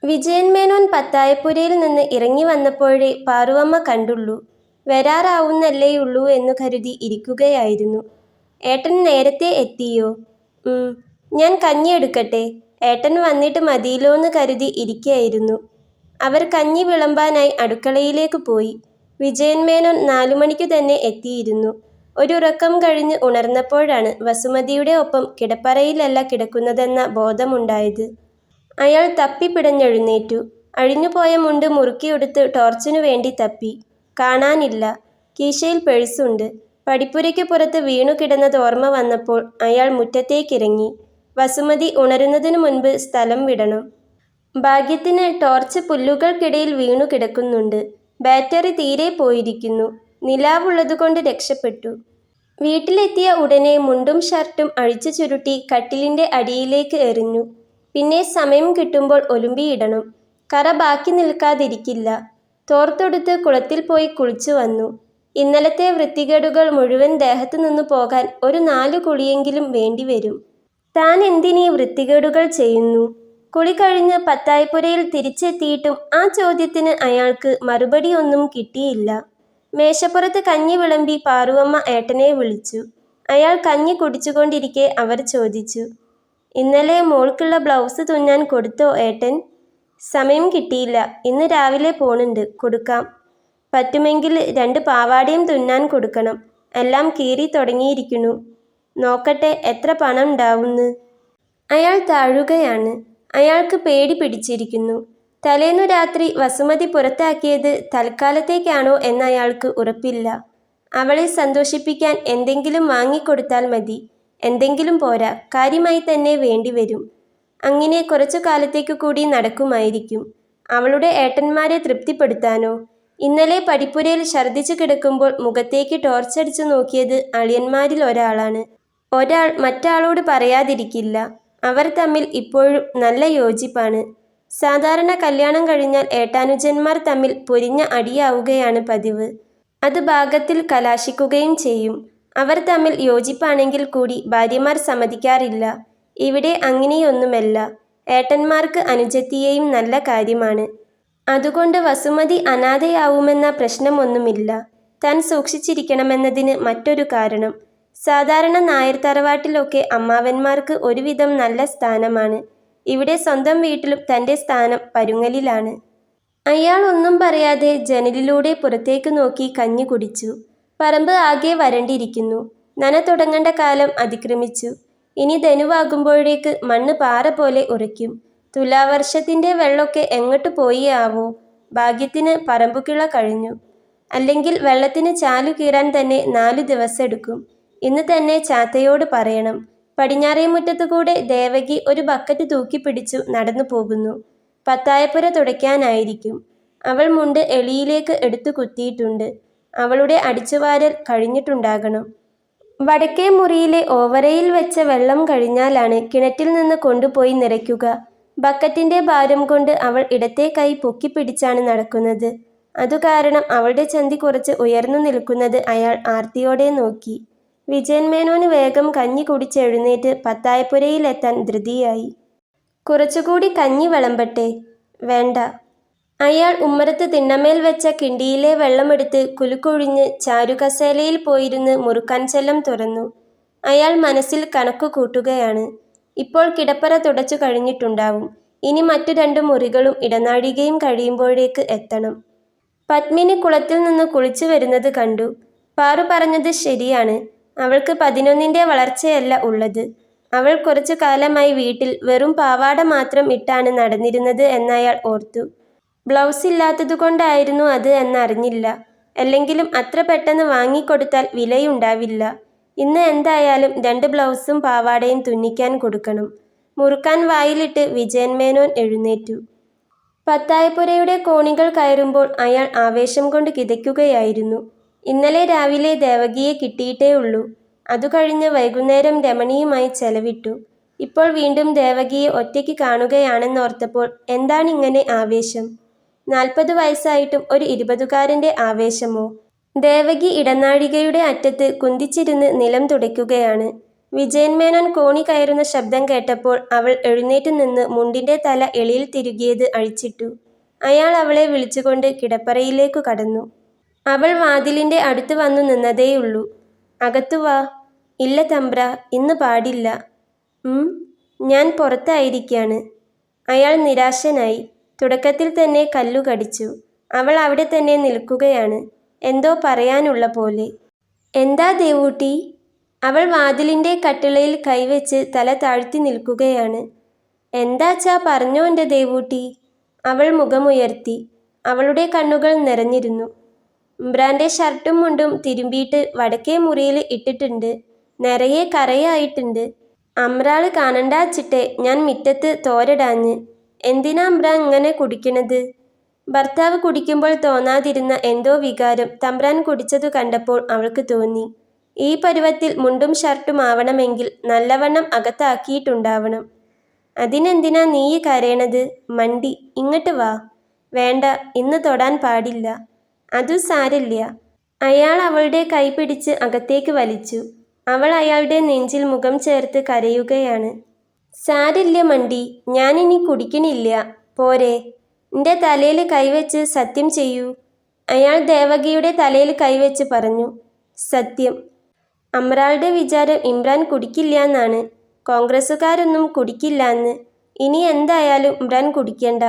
വിജയൻ മേനോൻ പത്തായപ്പുരയിൽ നിന്ന് ഇറങ്ങി വന്നപ്പോഴേ പാറുവമ്മ കണ്ടുള്ളൂ. വരാറാവുന്നല്ലേയുള്ളൂ എന്നു കരുതി ഇരിക്കുകയായിരുന്നു. ഏട്ടൻ നേരത്തെ എത്തിയോ? ഞാൻ കഞ്ഞി എടുക്കട്ടെ? ഏട്ടൻ വന്നിട്ട് മതിയിലോന്ന് കരുതി ഇരിക്കയായിരുന്നു. അവർ കഞ്ഞി വിളമ്പാനായി അടുക്കളയിലേക്ക് പോയി. വിജയൻ മേനോൻ 4 മണിക്കു തന്നെ എത്തിയിരുന്നു. ഒരുറക്കം കഴിഞ്ഞ് ഉണർന്നപ്പോഴാണ് വസുമതിയുടെ ഒപ്പം കിടപ്പറയിലല്ല കിടക്കുന്നതെന്ന ബോധമുണ്ടായത്. അയാൾ തപ്പിപ്പിടഞ്ഞെഴുന്നേറ്റു. അഴിഞ്ഞുപോയ മുണ്ട് മുറുക്കിയെടുത്ത് ടോർച്ചിനു വേണ്ടി തപ്പി. കാണാനില്ല. കീശയിൽ പേഴ്സുണ്ട്. പടിപ്പുരയ്ക്ക് പുറത്ത് വീണുകിടന്നത് ഓർമ്മ വന്നപ്പോൾ അയാൾ മുറ്റത്തേക്കിറങ്ങി. വസുമതി ഉണരുന്നതിനു മുൻപ് സ്ഥലം വിടണം. ഭാഗ്യത്തിന് ടോർച്ച് പുല്ലുകൾക്കിടയിൽ വീണുകിടക്കുന്നുണ്ട്. ബാറ്ററി തീരെ പോയിരിക്കുന്നു. നിലാവുള്ളതുകൊണ്ട് രക്ഷപ്പെട്ടു. വീട്ടിലെത്തിയ ഉടനെ മുണ്ടും ഷർട്ടും അഴിച്ചു ചുരുട്ടി കട്ടിലിന്റെ അടിയിലേക്ക് എറിഞ്ഞു. പിന്നെ സമയം കിട്ടുമ്പോൾ ഒലുമ്പിയിടണം. കറ ബാക്കി നിൽക്കാതിരിക്കില്ല. തോർത്തൊടുത്ത് കുളത്തിൽ പോയി കുളിച്ചു വന്നു. ഇന്നലത്തെ വൃത്തികേടുകൾ മുഴുവൻ ദേഹത്തു നിന്നു പോകാൻ ഒരു 4 കുളിയെങ്കിലും വേണ്ടിവരും. താൻ എന്തിനീ വൃത്തികേടുകൾ ചെയ്യുന്നു? കുളി കഴിഞ്ഞ് പത്തായപ്പുരയിൽ തിരിച്ചെത്തിയിട്ടും ആ ചോദ്യത്തിന് അയാൾക്ക് മറുപടിയൊന്നും കിട്ടിയില്ല. മേശപ്പുറത്ത് കഞ്ഞി വിളമ്പി പാറുവമ്മ ഏട്ടനെ വിളിച്ചു. അയാൾ കഞ്ഞി കുടിച്ചുകൊണ്ടിരിക്കെ അവർ ചോദിച്ചു, ഇന്നലെ മോൾക്കുള്ള ബ്ലൗസ് തുന്നാൻ കൊടുത്തോ ഏട്ടൻ? സമയം കിട്ടിയില്ല. ഇന്ന് രാവിലെ പോണുണ്ട്. കൊടുക്കാം. പറ്റുമെങ്കിൽ 2 പാവാടയും തുന്നാൻ കൊടുക്കണം. എല്ലാം കീറി തുടങ്ങിയിരിക്കുന്നു. നോക്കട്ടെ എത്ര പണം ഉണ്ടാവുന്ന്. അയാൾ താഴുകയാണ്. അയാൾക്ക് പേടി പിടിച്ചിരിക്കുന്നു. തലേന്നു രാത്രി വസുമതി പുറത്താക്കിയത് തൽക്കാലത്തേക്കാണോ എന്നയാൾക്ക് ഉറപ്പില്ല. അവളെ സന്തോഷിപ്പിക്കാൻ എന്തെങ്കിലും വാങ്ങിക്കൊടുത്താൽ മതി. എന്തെങ്കിലും പോരാ, കാര്യമായി തന്നെ വേണ്ടിവരും. അങ്ങനെ കുറച്ചു കാലത്തേക്കു കൂടി നടക്കുമായിരിക്കും. അവളുടെ ഏട്ടന്മാരെ തൃപ്തിപ്പെടുത്താനോ? ഇന്നലെ പടിപ്പുരയിൽ ഛർദിച്ചു കിടക്കുമ്പോൾ മുഖത്തേക്ക് ടോർച്ചടിച്ചു നോക്കിയത് അളിയന്മാരിൽ ഒരാളാണ്. ഒരാൾ മറ്റാളോട് പറയാതിരിക്കില്ല. അവർ തമ്മിൽ ഇപ്പോഴും നല്ല യോജിപ്പാണ്. സാധാരണ കല്യാണം കഴിഞ്ഞാൽ ഏട്ടാനുജന്മാർ തമ്മിൽ പൊരിഞ്ഞ അടിയാവുകയാണ് പതിവ്. അത് ഭാഗത്തിൽ കലാശിക്കുകയും ചെയ്യും. അവർ തമ്മിൽ യോജിപ്പാണെങ്കിൽ കൂടി ഭാര്യമാർ സമ്മതിക്കാറില്ല. ഇവിടെ അങ്ങനെയൊന്നുമല്ല. ഏട്ടന്മാർക്ക് അനുജത്തിയെയും നല്ല കാര്യമാണ്. അതുകൊണ്ട് വസുമതി അനാഥയാവുമെന്ന പ്രശ്നമൊന്നുമില്ല. താൻ സൂക്ഷിച്ചിരിക്കണമെന്നതിന് മറ്റൊരു കാരണം. സാധാരണ നായർ തറവാട്ടിലൊക്കെ അമ്മാവന്മാർക്ക് ഒരുവിധം നല്ല സ്ഥാനമാണ്. ഇവിടെ സ്വന്തം വീട്ടിലും തൻ്റെ സ്ഥാനം പരുങ്ങലിലാണ്. അയാൾ ഒന്നും പറയാതെ ജനലിലൂടെ പുറത്തേക്ക് നോക്കി കഞ്ഞി കുടിച്ചു. പറമ്പ് ആകെ വരണ്ടിരിക്കുന്നു. നന തുടങ്ങേണ്ട കാലം അതിക്രമിച്ചു. ഇനി ധനുവാകുമ്പോഴേക്ക് മണ്ണ് പാറ പോലെ ഉറയ്ക്കും. തുലാവർഷത്തിന്റെ വെള്ളമൊക്കെ എങ്ങോട്ട് പോയി ആവോ? ഭാഗ്യത്തിന് പറമ്പുകിള കഴിഞ്ഞു. അല്ലെങ്കിൽ വെള്ളത്തിന് ചാലു കീറാൻ തന്നെ 4 ദിവസമെടുക്കും. ഇന്ന് തന്നെ ചാത്തയോട് പറയണം. പടിഞ്ഞാറേ മുറ്റത്തുകൂടെ ദേവകി ഒരു ബക്കറ്റ് തൂക്കിപ്പിടിച്ചു നടന്നു പോകുന്നു. പത്തായപ്പുര തുടയ്ക്കാനായിരിക്കും. അവൾ മുണ്ട് എളിയിലേക്ക് എടുത്തു കുത്തിയിട്ടുണ്ട്. അവളുടെ അടിച്ചുവാരൽ കഴിഞ്ഞിട്ടുണ്ടാകണം. വടക്കേ മുറിയിലെ ഓവറയിൽ വെച്ച വെള്ളം കഴിഞ്ഞാലാണ് കിണറ്റിൽ നിന്ന് കൊണ്ടുപോയി നിറയ്ക്കുക. ബക്കറ്റിന്റെ ഭാരം കൊണ്ട് അവൾ ഇടത്തെ കൈ പൊക്കിപ്പിടിച്ചാണ് നടക്കുന്നത്. അതുകാരണം അവളുടെ ചന്തി കുറച്ച് ഉയർന്നു നിൽക്കുന്നത് അയാൾ ആർത്തിയോടെ നോക്കി. വിജയൻ മേനോന് വേഗം കഞ്ഞി കുടിച്ചെഴുന്നേറ്റ് പത്തായപ്പുരയിലെത്താൻ ധൃതിയായി. കുറച്ചുകൂടി കഞ്ഞി വിളമ്പട്ടെ? വേണ്ട. അയാൾ ഉമ്മറത്ത് തിണ്ണമേൽ വെച്ച കിണ്ടിയിലെ വെള്ളമെടുത്ത് കുലുക്കൊഴിഞ്ഞ് ചാരുകസേലയിൽ പോയിരുന്ന് മുറുക്കാൻ ചെല്ലം തുറന്നു. അയാൾ മനസ്സിൽ കണക്കു കൂട്ടുകയാണ്. ഇപ്പോൾ കിടപ്പറ തുടച്ചു കഴിഞ്ഞിട്ടുണ്ടാവും. ഇനി മറ്റു 2 മുറികളും ഇടനാഴികയും കഴിയുമ്പോഴേക്ക് എത്തണം. പത്മിനി കുളത്തിൽ നിന്ന് കുളിച്ചു വരുന്നത് കണ്ടു. പാറു പറഞ്ഞത് ശരിയാണ്. അവൾക്ക് 11ന്റെ വളർച്ചയല്ല ഉള്ളത്. അവൾ കുറച്ചു കാലമായി വീട്ടിൽ വെറും പാവാട മാത്രം ഇട്ടാണ് നടന്നിരുന്നത് എന്നയാൾ ഓർത്തു. ബ്ലൗസ് ഇല്ലാത്തതുകൊണ്ടായിരുന്നു അത് എന്നറിഞ്ഞില്ല. അല്ലെങ്കിലും അത്ര പെട്ടെന്ന് വാങ്ങിക്കൊടുത്താൽ വിലയുണ്ടാവില്ല. ഇന്ന് എന്തായാലും 2 ബ്ലൗസും പാവാടയും തുന്നിക്കാൻ കൊടുക്കണം. മുറുക്കാൻ വായിലിട്ട് വിജയൻ മേനോൻ എഴുന്നേറ്റു. പത്തായപ്പുരയുടെ കോണികൾ കയറുമ്പോൾ അയാൾ ആവേശം കൊണ്ട് കിതയ്ക്കുകയായിരുന്നു. ഇന്നലെ രാവിലെ ദേവകിയെ കിട്ടിയിട്ടേ ഉള്ളൂ. അതു കഴിഞ്ഞ് വൈകുന്നേരം രമണിയുമായി ചെലവിട്ടു. ഇപ്പോൾ വീണ്ടും ദേവകിയെ ഒറ്റയ്ക്ക് കാണുകയാണെന്നോർത്തപ്പോൾ എന്താണിങ്ങനെ ആവേശം? 40 വയസ്സായിട്ടും ഒരു 20കാരൻ്റെ ആവേശമോ? ദേവകി ഇടനാഴികയുടെ അറ്റത്ത് കുന്തിച്ചിരുന്ന് നിലം തുടയ്ക്കുകയാണ്. വിജയൻ മേനോൻ കോണി കയറുന്ന ശബ്ദം കേട്ടപ്പോൾ അവൾ എഴുന്നേറ്റ് നിന്ന് മുണ്ടിൻ്റെ തല എളിയിൽ തിരുകിയത് അഴിച്ചിട്ടു. അയാൾ അവളെ വിളിച്ചുകൊണ്ട് കിടപ്പറയിലേക്കു കടന്നു. അവൾ വാതിലിൻ്റെ അടുത്ത് വന്നു നിന്നതേയുള്ളൂ. "അകത്തു വാ." "ഇല്ല തമ്പ്രാ, ഇന്ന് പാടില്ല." ഞാൻ പുറത്തായിരിക്കാണ്." അയാൾ നിരാശനായി. തുടക്കത്തിൽ തന്നെ കല്ലു കടിച്ചു. അവൾ അവിടെ തന്നെ നിൽക്കുകയാണ്, എന്തോ പറയാനുള്ള പോലെ. "എന്താ ദേവൂട്ടി?" അവൾ വാതിലിൻ്റെ കട്ടിളയിൽ കൈവച്ച് തല താഴ്ത്തി നിൽക്കുകയാണ്. "എന്താച്ചാ പറഞ്ഞോ എൻ്റെ ദേവൂട്ടി." അവൾ മുഖമുയർത്തി. അവളുടെ കണ്ണുകൾ നിറഞ്ഞിരുന്നു. "മ്പ്രാൻ്റെ ഷർട്ടും മുണ്ടും തിരുമ്പിയിട്ട് വടക്കേ മുറിയിൽ ഇട്ടിട്ടുണ്ട്. നിറയെ കറയായിട്ടുണ്ട്. അമ്രാള് കാണണ്ടാച്ചിട്ടെ ഞാൻ മിറ്റത്ത് തോരടാഞ്ഞ്." "എന്തിനാ മ്പ്രാ ഇങ്ങനെ കുടിക്കണത്?" ഭർത്താവ് കുടിക്കുമ്പോൾ തോന്നാതിരുന്ന എന്തോ വികാരം തമ്പ്രാൻ കുടിച്ചതു കണ്ടപ്പോൾ അവൾക്ക് തോന്നി. ഈ പരുവത്തിൽ മുണ്ടും ഷർട്ടും ആവണമെങ്കിൽ നല്ലവണ്ണം അകത്താക്കിയിട്ടുണ്ടാവണം. "അതിനെന്തിനാ നീയ് കരയണത്?" "മണ്ടി, ഇങ്ങട്ട് വാ." "വേണ്ട, ഇന്ന് തൊടാൻ പാടില്ല." "അതു സാരല്യ." അയാൾ അവളുടെ കൈ പിടിച്ച് അകത്തേക്ക് വലിച്ചു. അവൾ അയാളുടെ നെഞ്ചിൽ മുഖം ചേർത്ത് കരയുകയാണ്. "സാരില്യ മണ്ടി, ഞാനിനി കുടിക്കണില്ല. പോരെ." "ന്റെ തലയിൽ കൈവച്ച് സത്യം ചെയ്യൂ." അയാൾ ദേവകിയുടെ തലയിൽ കൈവച്ച് പറഞ്ഞു. "സത്യം." "അമ്രാളുടെ വിചാരം ഇമ്രാൻ കുടിക്കില്ലാന്നാണ്. കോൺഗ്രസ്സുകാരൊന്നും കുടിക്കില്ലാന്ന്. ഇനി എന്തായാലും ഇമ്രാൻ കുടിക്കണ്ട."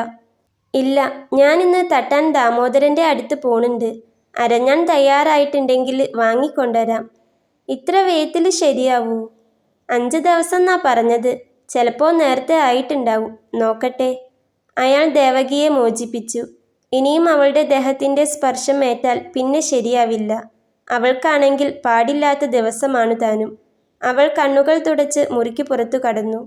"ഇല്ല, ഞാനിന്ന് തട്ടാൻ ദാമോദരൻ്റെ അടുത്ത് പോണുണ്ട്. അരഞ്ഞാൻ തയ്യാറായിട്ടുണ്ടെങ്കിൽ വാങ്ങിക്കൊണ്ടരാം." "ഇത്ര വേത്തിൽ ശരിയാവൂ?" 5 ദിവസംന്നാ പറഞ്ഞത്. ചിലപ്പോൾ നേരത്തെ ആയിട്ടുണ്ടാവും. നോക്കട്ടെ." അയാൾ ദേവകിയെ മോചിപ്പിച്ചു. ഇനിയും അവളുടെ ദേഹത്തിൻ്റെ സ്പർശം ഏറ്റാൽ പിന്നെ ശരിയാവില്ല. അവൾക്കാണെങ്കിൽ പാടില്ലാത്ത ദിവസമാണു താനും. അവൾ കണ്ണുകൾ തുടച്ച് മുറിക്ക് പുറത്തു കടന്നു.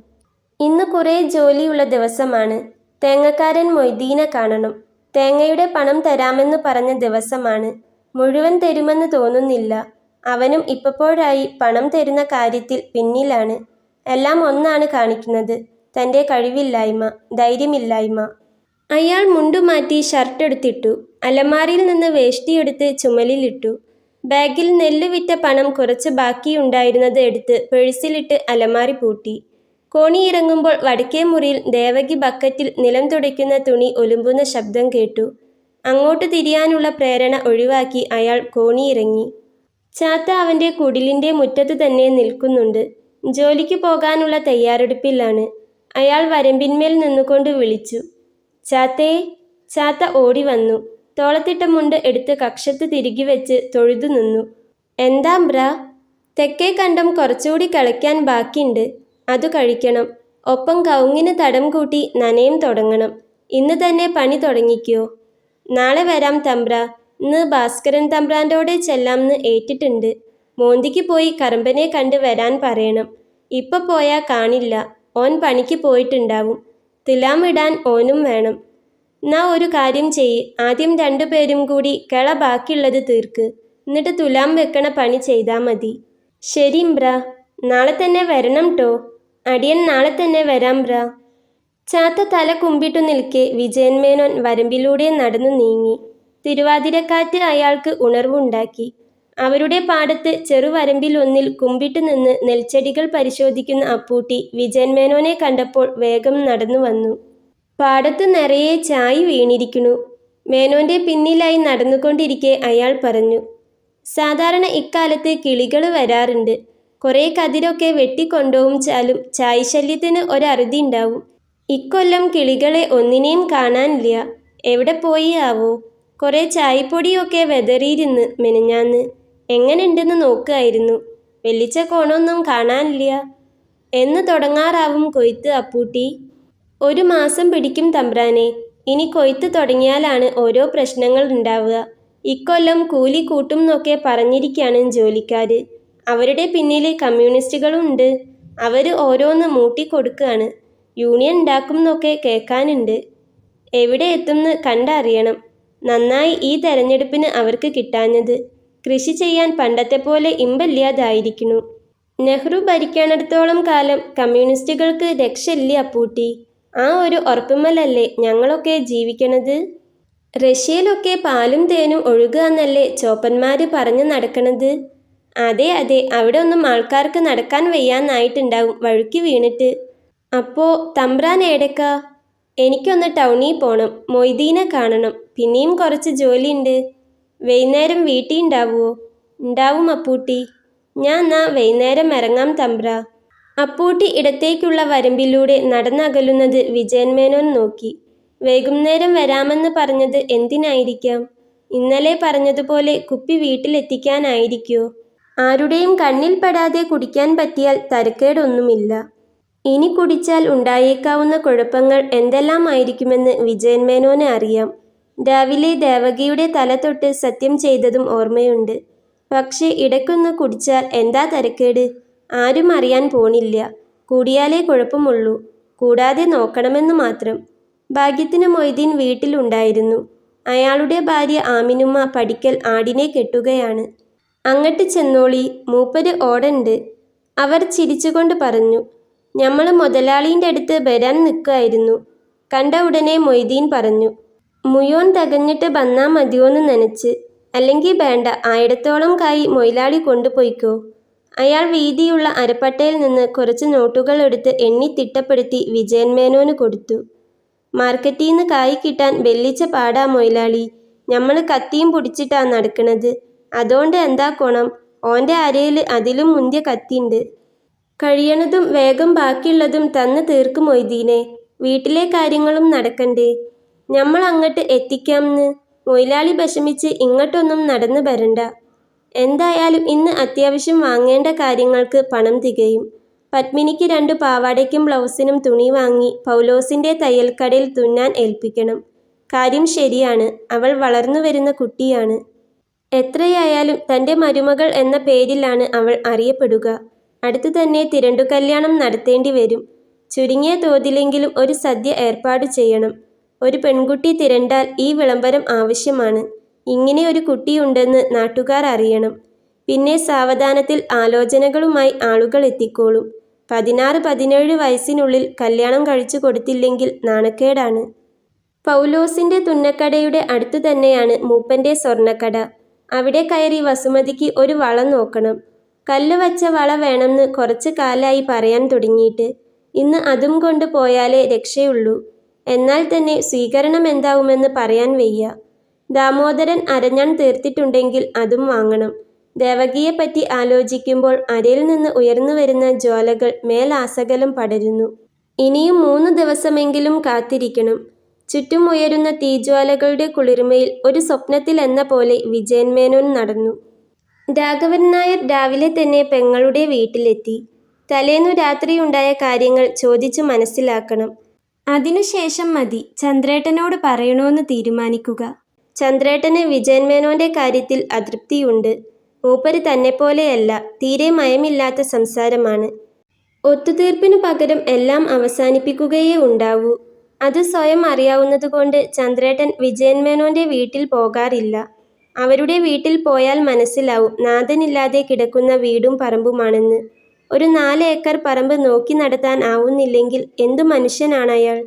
ഇന്ന് കുറേ ജോലിയുള്ള ദിവസമാണ്. തേങ്ങക്കാരൻ മൊയ്തീനെ കാണണം. തേങ്ങയുടെ പണം തരാമെന്ന് പറഞ്ഞ ദിവസമാണ്. മുഴുവൻ തരുമെന്ന് തോന്നുന്നില്ല. അവനും ഇപ്പോഴായി പണം തരുന്ന കാര്യത്തിൽ പിന്നിലാണ്. എല്ലാം ഒന്നാണ് കാണിക്കുന്നത്, തൻ്റെ കഴിവില്ലായ്മ, ധൈര്യമില്ലായ്മ. അയാൾ മുണ്ടുമാറ്റി ഷർട്ടെടുത്തിട്ടു. അലമാരിയിൽ നിന്ന് വേഷ്ടിയെടുത്ത് ചുമലിലിട്ടു. ബാഗിൽ നെല്ല് വിറ്റ പണം കുറച്ച് ബാക്കിയുണ്ടായിരുന്നത് എടുത്ത് പേഴ്സിലിട്ട് അലമാരി പൂട്ടി. കോണിയിറങ്ങുമ്പോൾ വടക്കേ മുറിയിൽ ദേവകി ബക്കറ്റിൽ നിലം തുടയ്ക്കുന്ന തുണി ഒലുമ്പുന്ന ശബ്ദം കേട്ടു. അങ്ങോട്ട് തിരിയാനുള്ള പ്രേരണ ഒഴിവാക്കി അയാൾ കോണിയിറങ്ങി. ചാത്ത അവൻ്റെ കുടിലിൻ്റെ മുറ്റത്ത് തന്നെ നിൽക്കുന്നുണ്ട്. ജോലിക്ക് പോകാനുള്ള തയ്യാറെടുപ്പിലാണ്. അയാൾ വരമ്പിന്മേൽ നിന്നുകൊണ്ട് വിളിച്ചു, "ചാത്തേ." ചാത്ത ഓടി വന്നു. തോളത്തിട്ട മുണ്ട് എടുത്ത് കക്ഷത്ത് തിരികെ വെച്ച് തൊഴുതു നിന്നു. "എന്താ ബ്രാ?" "തെക്കേ കണ്ടം കുറച്ചുകൂടി കിളയ്ക്കാൻ ബാക്കിയുണ്ട്. അതു കഴിക്കണം. ഒപ്പം കവുങ്ങിന് തടം കൂട്ടി നനയും തുടങ്ങണം. ഇന്ന് തന്നെ പണി തുടങ്ങിക്കോ." "നാളെ വരാം തമ്പ്രാ. ഇന്ന് ഭാസ്കരൻ തമ്പ്രാൻ്റോടെ ചെല്ലാംന്ന് ഏറ്റിട്ടുണ്ട്. മോന്തിക്ക് പോയി കറമ്പനെ കണ്ട് വരാൻ പറയണം. ഇപ്പൊ പോയാ കാണില്ല. ഓൻ പണിക്ക് പോയിട്ടുണ്ടാവും. തിലാമിടാൻ ഓനും വേണം." "എന്നാ ഒരു കാര്യം ചെയ്യ്. ആദ്യം 2 പേരും കൂടി കിള ബാക്കിയുള്ളത് തീർക്ക്. എന്നിട്ട് തുലാം വെക്കണ പണി ചെയ്താ മതി." "ശരി ബ്രാ. നാളെ തന്നെ വരണം ട്ടോ." "അടിയൻ നാളെ തന്നെ വരാം ബ്രാ." ചാത്ത തല കുമ്പിട്ടു നിൽക്കെ വിജയൻ മേനോൻ വരമ്പിലൂടെ നടന്നു നീങ്ങി. തിരുവാതിരക്കാറ്റ് അയാൾക്ക് ഉണർവുണ്ടാക്കി. അവരുടെ പാടത്ത് ചെറുവരമ്പിലൊന്നിൽ കുമ്പിട്ട് നിന്ന് നെൽച്ചെടികൾ പരിശോധിക്കുന്ന അപ്പൂട്ടി വിജയൻ മേനോനെ കണ്ടപ്പോൾ വേഗം നടന്നു വന്നു. "പാടത്ത് നിറയെ ചായ് വീണിരിക്കണു." മേനോൻ്റെ പിന്നിലായി നടന്നുകൊണ്ടിരിക്കെ അയാൾ പറഞ്ഞു. "സാധാരണ ഇക്കാലത്ത് കിളികൾ വരാറുണ്ട്. കുറേ കതിരൊക്കെ വെട്ടിക്കൊണ്ടോവും ചാലും ചായശല്യത്തിന് ഒരറുതി ഉണ്ടാവും. ഇക്കൊല്ലം കിളികളെ ഒന്നിനെയും കാണാനില്ല. എവിടെ പോയി ആവോ? കുറേ ചായപ്പൊടിയൊക്കെ വെതറിയിരുന്ന് മെനഞ്ഞാന്ന്. എങ്ങനെയുണ്ടെന്ന് നോക്കായിരുന്നു. വെള്ളിച്ച കോണൊന്നും കാണാനില്ല." "എന്ന് തുടങ്ങാറാവും കൊയ്ത്ത് അപ്പൂട്ടി?" "1 മാസം പിടിക്കും തമ്പ്രാനെ. ഇനി കൊയ്ത്ത് തുടങ്ങിയാലാണ് ഓരോ പ്രശ്നങ്ങൾ ഉണ്ടാവുക. ഇക്കൊല്ലം കൂലി കൂട്ടുംന്നൊക്കെ പറഞ്ഞിരിക്കാണ് ജോലിക്കാര്. അവരുടെ പിന്നിൽ കമ്മ്യൂണിസ്റ്റുകളുണ്ട്. അവര് ഓരോന്ന് മൂട്ടിക്കൊടുക്കാണ്. യൂണിയൻ ഉണ്ടാക്കുംന്നൊക്കെ കേൾക്കാനുണ്ട്. എവിടെ എത്തുംന്ന് കണ്ടറിയണം. നന്നായി ഈ തെരഞ്ഞെടുപ്പിന് അവർക്ക് കിട്ടാഞ്ഞത്. കൃഷി ചെയ്യാൻ പണ്ടത്തെ പോലെ ഇമ്പല്യാതായിരിക്കണു." നെഹ്റു ഭരിക്കാനിടത്തോളം കാലം കമ്മ്യൂണിസ്റ്റുകൾക്ക് രക്ഷയില്ല അപ്പൂട്ടി. ആ ഒരു ഉറപ്പുമലല്ലേ ഞങ്ങളൊക്കെ ജീവിക്കണത്. റഷ്യയിലൊക്കെ പാലും തേനും ഒഴുകുകയെന്നല്ലേ ചോപ്പന്മാര് പറഞ്ഞു നടക്കണത്. അതെ അതെ, അവിടെ ഒന്നും ആൾക്കാർക്ക് നടക്കാൻ വയ്യാന്നായിട്ടുണ്ടാവും വഴുക്കി വീണിട്ട്. അപ്പോ തമ്പ്രാൻ ഏടക്കാ? എനിക്കൊന്ന് ടൗണിൽ പോണം, മൊയ്തീനെ കാണണം, പിന്നെയും കുറച്ച് ജോലിയുണ്ട്. വൈകുന്നേരം വീട്ടിൽ ഉണ്ടാവുമോ? ഉണ്ടാവും അപ്പൂട്ടി. ഞാൻ എന്നാ വൈകുന്നേരം ഇറങ്ങാം തമ്പ്രാ. അപ്പൂട്ടി ഇടത്തേക്കുള്ള വരമ്പിലൂടെ നടന്നകലുന്നത് വിജയൻ മേനോൻ നോക്കി. വൈകുന്നേരം വരാമെന്ന് പറഞ്ഞത് എന്തിനായിരിക്കാം? ഇന്നലെ പറഞ്ഞതുപോലെ കുപ്പി വീട്ടിലെത്തിക്കാനായിരിക്കോ? ആരുടെയും കണ്ണിൽ പെടാതെ കുടിക്കാൻ പറ്റിയാൽ തരക്കേടൊന്നുമില്ല. ഇനി കുടിച്ചാൽ ഉണ്ടായേക്കാവുന്ന കുഴപ്പങ്ങൾ എന്തെല്ലാമായിരിക്കുമെന്ന് വിജയൻ മേനോന് അറിയാം. രാവിലെ ദേവകിയുടെ തല തൊട്ട് സത്യം ചെയ്തതും ഓർമ്മയുണ്ട്. പക്ഷേ ഇടയ്ക്കൊന്ന് കുടിച്ചാൽ എന്താ തരക്കേട്? ആരും അറിയാൻ പോണില്ല. കൂടിയാലേ കുഴപ്പമുള്ളൂ. കൂടാതെ നോക്കണമെന്ന് മാത്രം. ഭാഗ്യത്തിന് മൊയ്തീൻ വീട്ടിലുണ്ടായിരുന്നു. അയാളുടെ ഭാര്യ ആമിനുമ്മ പടിക്കൽ ആടിനെ കെട്ടുകയാണ്. അങ്ങട്ട് ചെന്നോളി, മൂപ്പര് ഓടണ്ട്. അവർ ചിരിച്ചുകൊണ്ട് പറഞ്ഞു. ഞമ്മള് മുതലാളീൻ്റെ അടുത്ത് വരാൻ നിൽക്കായിരുന്നു. കണ്ട ഉടനെ മൊയ്തീൻ പറഞ്ഞു. മുയോൻ തികഞ്ഞിട്ട് ബന്നാ മതിയോന്ന് നനച്ച്. അല്ലെങ്കിൽ വേണ്ട, ആയിടത്തോളം കായി മൊയ്ലാളി കൊണ്ടുപോയിക്കോ. അയാൾ വീതിയുള്ള അരപ്പട്ടയിൽ നിന്ന് കുറച്ച് നോട്ടുകൾ എടുത്ത് എണ്ണി തിട്ടപ്പെടുത്തി വിജയൻ മേനോന് കൊടുത്തു. മാർക്കറ്റീന്ന് കായ് കിട്ടാൻ വെല്ലിച്ച പാടാ മൊയ്ലാളി. ഞമ്മള് കത്തിയും പിടിച്ചിട്ടാ നടക്കണത്. അതോണ്ട് എന്താ കൊണം? ഓൻ്റെ അരയില് അതിലും മുന്തിയ കത്തിണ്ട്. കഴിയണതും വേഗം ബാക്കിയുള്ളതും തന്ന് തീർക്ക് മൊയ്തീനെ. വീട്ടിലെ കാര്യങ്ങളും നടക്കണ്ടേ? ഞമ്മൾ അങ്ങട്ട് എത്തിക്കാംന്ന്. മൊയ്ലാളി വിഷമിച്ച് ഇങ്ങോട്ടൊന്നും നടന്നു വരണ്ട. എന്തായാലും ഇന്ന് അത്യാവശ്യം വാങ്ങേണ്ട കാര്യങ്ങൾക്ക് പണം തികയും. പത്മിനിക്ക് 2 പാവാടയ്ക്കും ബ്ലൗസിനും തുണി വാങ്ങി പൗലോസിൻ്റെ തയ്യൽക്കടയിൽ തുന്നാൻ ഏൽപ്പിക്കണം. കാര്യം ശരിയാണ്, അവൾ വളർന്നു വരുന്ന കുട്ടിയാണ്. എത്രയായാലും തൻ്റെ മരുമകൾ എന്ന പേരിലാണ് അവൾ അറിയപ്പെടുക. അടുത്തു തന്നെ തിരണ്ടു കല്യാണം നടത്തേണ്ടി വരും. ചുരുങ്ങിയ തോതിലെങ്കിലും ഒരു സദ്യ ഏർപ്പാട് ചെയ്യണം. ഒരു പെൺകുട്ടി തിരണ്ടാൽ ഈ വിളംബരം ആവശ്യമാണ്. ഇങ്ങനെ ഒരു കുട്ടിയുണ്ടെന്ന് നാട്ടുകാർ അറിയണം. പിന്നെ സാവധാനത്തിൽ ആലോചനകളുമായി ആളുകൾ എത്തിക്കോളും. 16-17 വയസ്സിനുള്ളിൽ കല്യാണം കഴിച്ചു കൊടുത്തില്ലെങ്കിൽ നാണക്കേടാണ്. പൗലോസിൻ്റെ തുന്നക്കടയുടെ അടുത്തു തന്നെയാണ് മൂപ്പൻ്റെ സ്വർണ്ണക്കട. അവിടെ കയറി വസുമതിക്ക് ഒരു വള നോക്കണം. കല്ല് വച്ച വള വേണമെന്ന് കുറച്ച് കാലായി പറയാൻ തുടങ്ങിയിട്ട്. ഇന്ന് അതും കൊണ്ട് പോയാലേ രക്ഷയുള്ളൂ. എന്നാൽ തന്നെ സ്വീകരണം എന്താവുമെന്ന് പറയാൻ വയ്യ. ദാമോദരൻ അരഞ്ഞാൻ തീർത്തിട്ടുണ്ടെങ്കിൽ അതും വാങ്ങണം. ദേവകിയെപ്പറ്റി ആലോചിക്കുമ്പോൾ അരയിൽ നിന്ന് ഉയർന്നു വരുന്ന ജ്വാലകൾ മേലാസകലം പടരുന്നു. ഇനിയും 3 ദിവസമെങ്കിലും കാത്തിരിക്കണം. ചുറ്റും ഉയരുന്ന തീജ്വാലകളുടെ കുളിർമയിൽ ഒരു സ്വപ്നത്തിലെന്ന പോലെ വിജയൻ മേനോൻ നടന്നു. രാഘവൻ നായർ രാവിലെ തന്നെ പെങ്ങളുടെ വീട്ടിലെത്തി. തലേന്നു രാത്രിയുണ്ടായ കാര്യങ്ങൾ ചോദിച്ചു മനസ്സിലാക്കണം. അതിനുശേഷം മതി ചന്ദ്രേട്ടനോട് പറയണോന്ന് തീരുമാനിക്കുക. ചന്ദ്രേട്ടന് വിജയൻ മേനോൻ്റെ കാര്യത്തിൽ അതൃപ്തിയുണ്ട്. മൂപ്പര് തന്നെപ്പോലെയല്ല, തീരെ മയമില്ലാത്ത സംസാരമാണ്. ഒത്തുതീർപ്പിനു പകരം എല്ലാം അവസാനിപ്പിക്കുകയേ ഉണ്ടാവൂ. അത് സ്വയം അറിയാവുന്നതുകൊണ്ട് ചന്ദ്രേട്ടൻ വിജയൻ മേനോൻ്റെ വീട്ടിൽ പോകാറില്ല. അവരുടെ വീട്ടിൽ പോയാൽ മനസ്സിലാവും നാഥനില്ലാതെ കിടക്കുന്ന വീടും പറമ്പുമാണെന്ന്. ഒരു 4 ഏക്കർ പറമ്പ് നോക്കി നടത്താൻ ആവുന്നില്ലെങ്കിൽ എന്തു മനുഷ്യനാണയാൾ?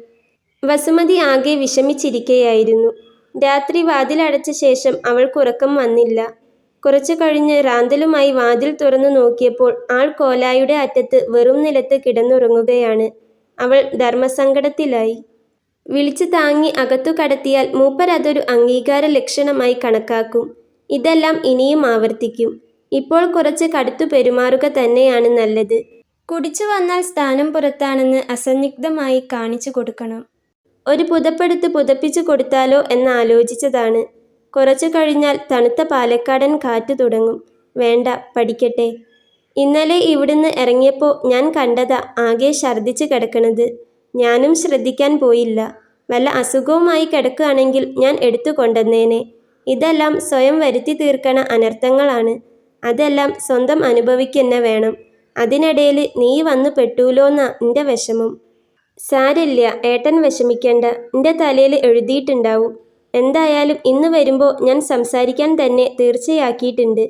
വസുമതി ആകെ വിഷമിച്ചിരിക്കയായിരുന്നു. രാത്രി വാതിലടച്ച ശേഷം അവൾക്കുറക്കം വന്നില്ല. കുറച്ചു കഴിഞ്ഞ് റാന്തലുമായി വാതിൽ തുറന്നു നോക്കിയപ്പോൾ ആൾ കോലായുടെ അറ്റത്ത് വെറും നിലത്ത് കിടന്നുറങ്ങുകയാണ്. അവൾ ധർമ്മസങ്കടത്തിലായി. വിളിച്ചു താങ്ങി അകത്തു കടത്തിയാൽ മൂപ്പരതൊരു അംഗീകാര ലക്ഷണമായി കണക്കാക്കും. ഇതെല്ലാം ഇനിയും ആവർത്തിക്കും. ഇപ്പോൾ കുറച്ച് കടുത്തു പെരുമാറുക തന്നെയാണ് നല്ലത്. കുടിച്ചു വന്നാൽ സ്ഥാനം പുറത്താണെന്ന് അസന്നിഗ്ധമായി കാണിച്ചു കൊടുക്കണം. ഒരു പുതപ്പെടുത്ത് പുതപ്പിച്ചു കൊടുത്താലോ എന്നാലോചിച്ചതാണ്. കുറച്ചു കഴിഞ്ഞാൽ തണുത്ത പാലക്കാടൻ കാറ്റ് തുടങ്ങും. വേണ്ട, പഠിക്കട്ടെ. ഇന്നലെ ഇവിടുന്ന് ഇറങ്ങിയപ്പോൾ ഞാൻ കണ്ടതാ ആകെ ഛർദ്ദിച്ച് കിടക്കണത്. ഞാനും ശ്രദ്ധിക്കാൻ പോയില്ല. വല്ല അസുഖവുമായി കിടക്കുകയാണെങ്കിൽ ഞാൻ എടുത്തു കൊണ്ടുവന്നേനെ. ഇതെല്ലാം സ്വയം വരുത്തി തീർക്കണ അനർത്ഥങ്ങളാണ്. അതെല്ലാം സ്വന്തം അനുഭവിക്കന്നെ വേണം. അതിനിടയിൽ നീ വന്നു പെട്ടൂലോന്നാ എൻ്റെ വിഷമം. സാരില്ല, ഏട്ടൻ വിഷമിക്കണ്ട. എൻ്റെ തലയിൽ എഴുതിയിട്ടുണ്ടാവും. എന്തായാലും ഇന്ന് വരുമ്പോൾ ഞാൻ സംസാരിക്കാൻ തന്നെ തീർച്ചയാക്കിയിട്ടുണ്ട്.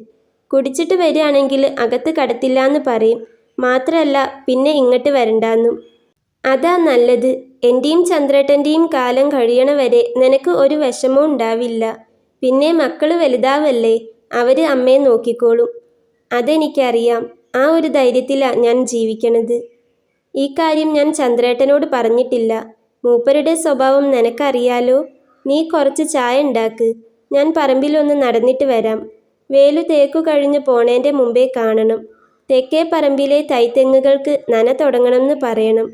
കുടിച്ചിട്ട് വരികയാണെങ്കിൽ അകത്ത് കടത്തില്ലാന്ന് പറയും. മാത്രമല്ല പിന്നെ ഇങ്ങോട്ട് വരണ്ടാന്നും. അതാ നല്ലത്. എൻ്റെയും ചന്ദ്രേട്ടൻ്റെയും കാലം കഴിയണ വരെ നിനക്ക് ഒരു വിഷമവും ഉണ്ടാവില്ല. പിന്നെ മക്കള് വലുതാവല്ലേ, അവര് അമ്മയെ നോക്കിക്കോളും. അതെനിക്കറിയാം. ആ ഒരു ധൈര്യത്തിലാണ് ഞാൻ ജീവിക്കണത്. ഈ കാര്യം ഞാൻ ചന്ദ്രേട്ടനോട് പറഞ്ഞിട്ടില്ല. മൂപ്പരുടെ സ്വഭാവം നിനക്കറിയാലോ. നീ കുറച്ച് ചായ ഉണ്ടാക്ക്. ഞാൻ പറമ്പിലൊന്ന് നടന്നിട്ട് വരാം. വേലു തേക്കു കഴിഞ്ഞ് പോണേൻ്റെ മുമ്പേ കാണണം. തെക്കേ പറമ്പിലെ തൈത്തെങ്ങുകൾക്ക് നന തുടങ്ങണമെന്ന് പറയണം.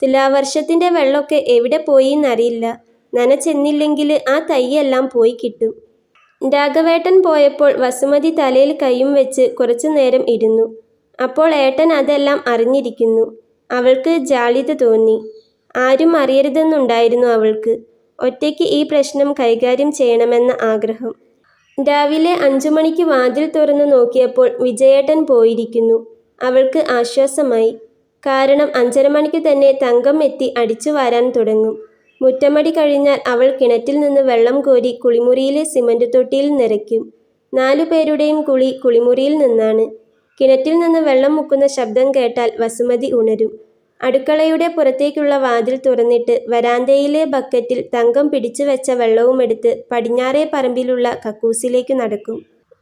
തുലാവർഷത്തിൻ്റെ വെള്ളമൊക്കെ എവിടെ പോയിന്നറിയില്ല. നന ചെന്നില്ലെങ്കിൽ ആ തൈയെല്ലാം പോയി കിട്ടും. രാഘവേട്ടൻ പോയപ്പോൾ വസുമതി തലയിൽ കൈയും വെച്ച് കുറച്ചു നേരം ഇരുന്നു. അപ്പോൾ ഏട്ടൻ അതെല്ലാം അറിഞ്ഞിരിക്കുന്നു. അവൾക്ക് ജാള്യത തോന്നി. ആരും അറിയരുതെന്നുണ്ടായിരുന്നു അവൾക്ക്. ഒറ്റയ്ക്ക് ഈ പ്രശ്നം കൈകാര്യം ചെയ്യണമെന്ന ആഗ്രഹം. രാവിലെ 5 മണിക്ക് വാതിൽ തുറന്നു നോക്കിയപ്പോൾ വിജയേട്ടൻ പോയിരിക്കുന്നു. അവൾക്ക് ആശ്വാസമായി. കാരണം 5:30 മണിക്ക് തന്നെ തങ്കം എത്തി അടിച്ചു വാരാൻ തുടങ്ങും. മുറ്റമടി കഴിഞ്ഞാൽ അവൾ കിണറ്റിൽ നിന്ന് വെള്ളം കോരി കുളിമുറിയിലെ സിമന്റ് തൊട്ടിയിൽ നിറയ്ക്കും. 4 പേരുടെയും കുളി കുളിമുറിയിൽ നിന്നാണ്. കിണറ്റിൽ നിന്ന് വെള്ളം മുക്കുന്ന ശബ്ദം കേട്ടാൽ വസുമതി ഉണരും. അടുക്കളയുടെ പുറത്തേക്കുള്ള വാതിൽ തുറന്നിട്ട് വരാന്തയിലെ ബക്കറ്റിൽ തങ്കം പിടിച്ചു വെച്ച വെള്ളവുമെടുത്ത് പടിഞ്ഞാറേ പറമ്പിലുള്ള കക്കൂസിലേക്ക് നടക്കും.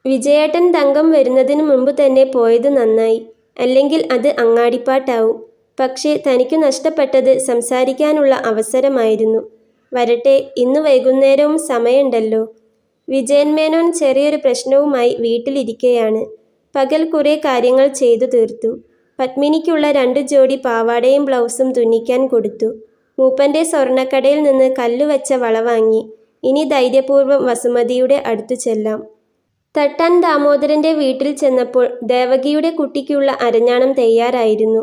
വിജയേട്ടൻ തങ്കം വരുന്നതിന് മുമ്പ് തന്നെ പോയത് നന്നായി. അല്ലെങ്കിൽ അത് അങ്ങാടിപ്പാട്ടാവും. പക്ഷേ തനിക്കു നഷ്ടപ്പെട്ടത് സംസാരിക്കാനുള്ള അവസരമായിരുന്നു. വരട്ടെ, ഇന്ന് വൈകുന്നേരവും സമയമുണ്ടല്ലോ. വിജയൻ മേനോൻ ചെറിയൊരു പ്രശ്നവുമായി വീട്ടിലിരിക്കുകയാണ്. പകൽ കുറേ കാര്യങ്ങൾ ചെയ്തു തീർത്തു. പത്മിനിക്കുള്ള 2 ജോഡി പാവാടയും ബ്ലൗസും തുന്നിക്കാൻ കൊടുത്തു. മൂപ്പൻ്റെ സ്വർണ്ണക്കടയിൽ നിന്ന് കല്ലുവച്ച വള വാങ്ങി. ഇനി ധൈര്യപൂർവ്വം വസുമതിയുടെ അടുത്തു ചെല്ലാം. തട്ടാൻ ദാമോദരൻ്റെ വീട്ടിൽ ചെന്നപ്പോൾ ദേവകിയുടെ കുട്ടിക്കുള്ള അരഞ്ഞാണം തയ്യാറായിരുന്നു.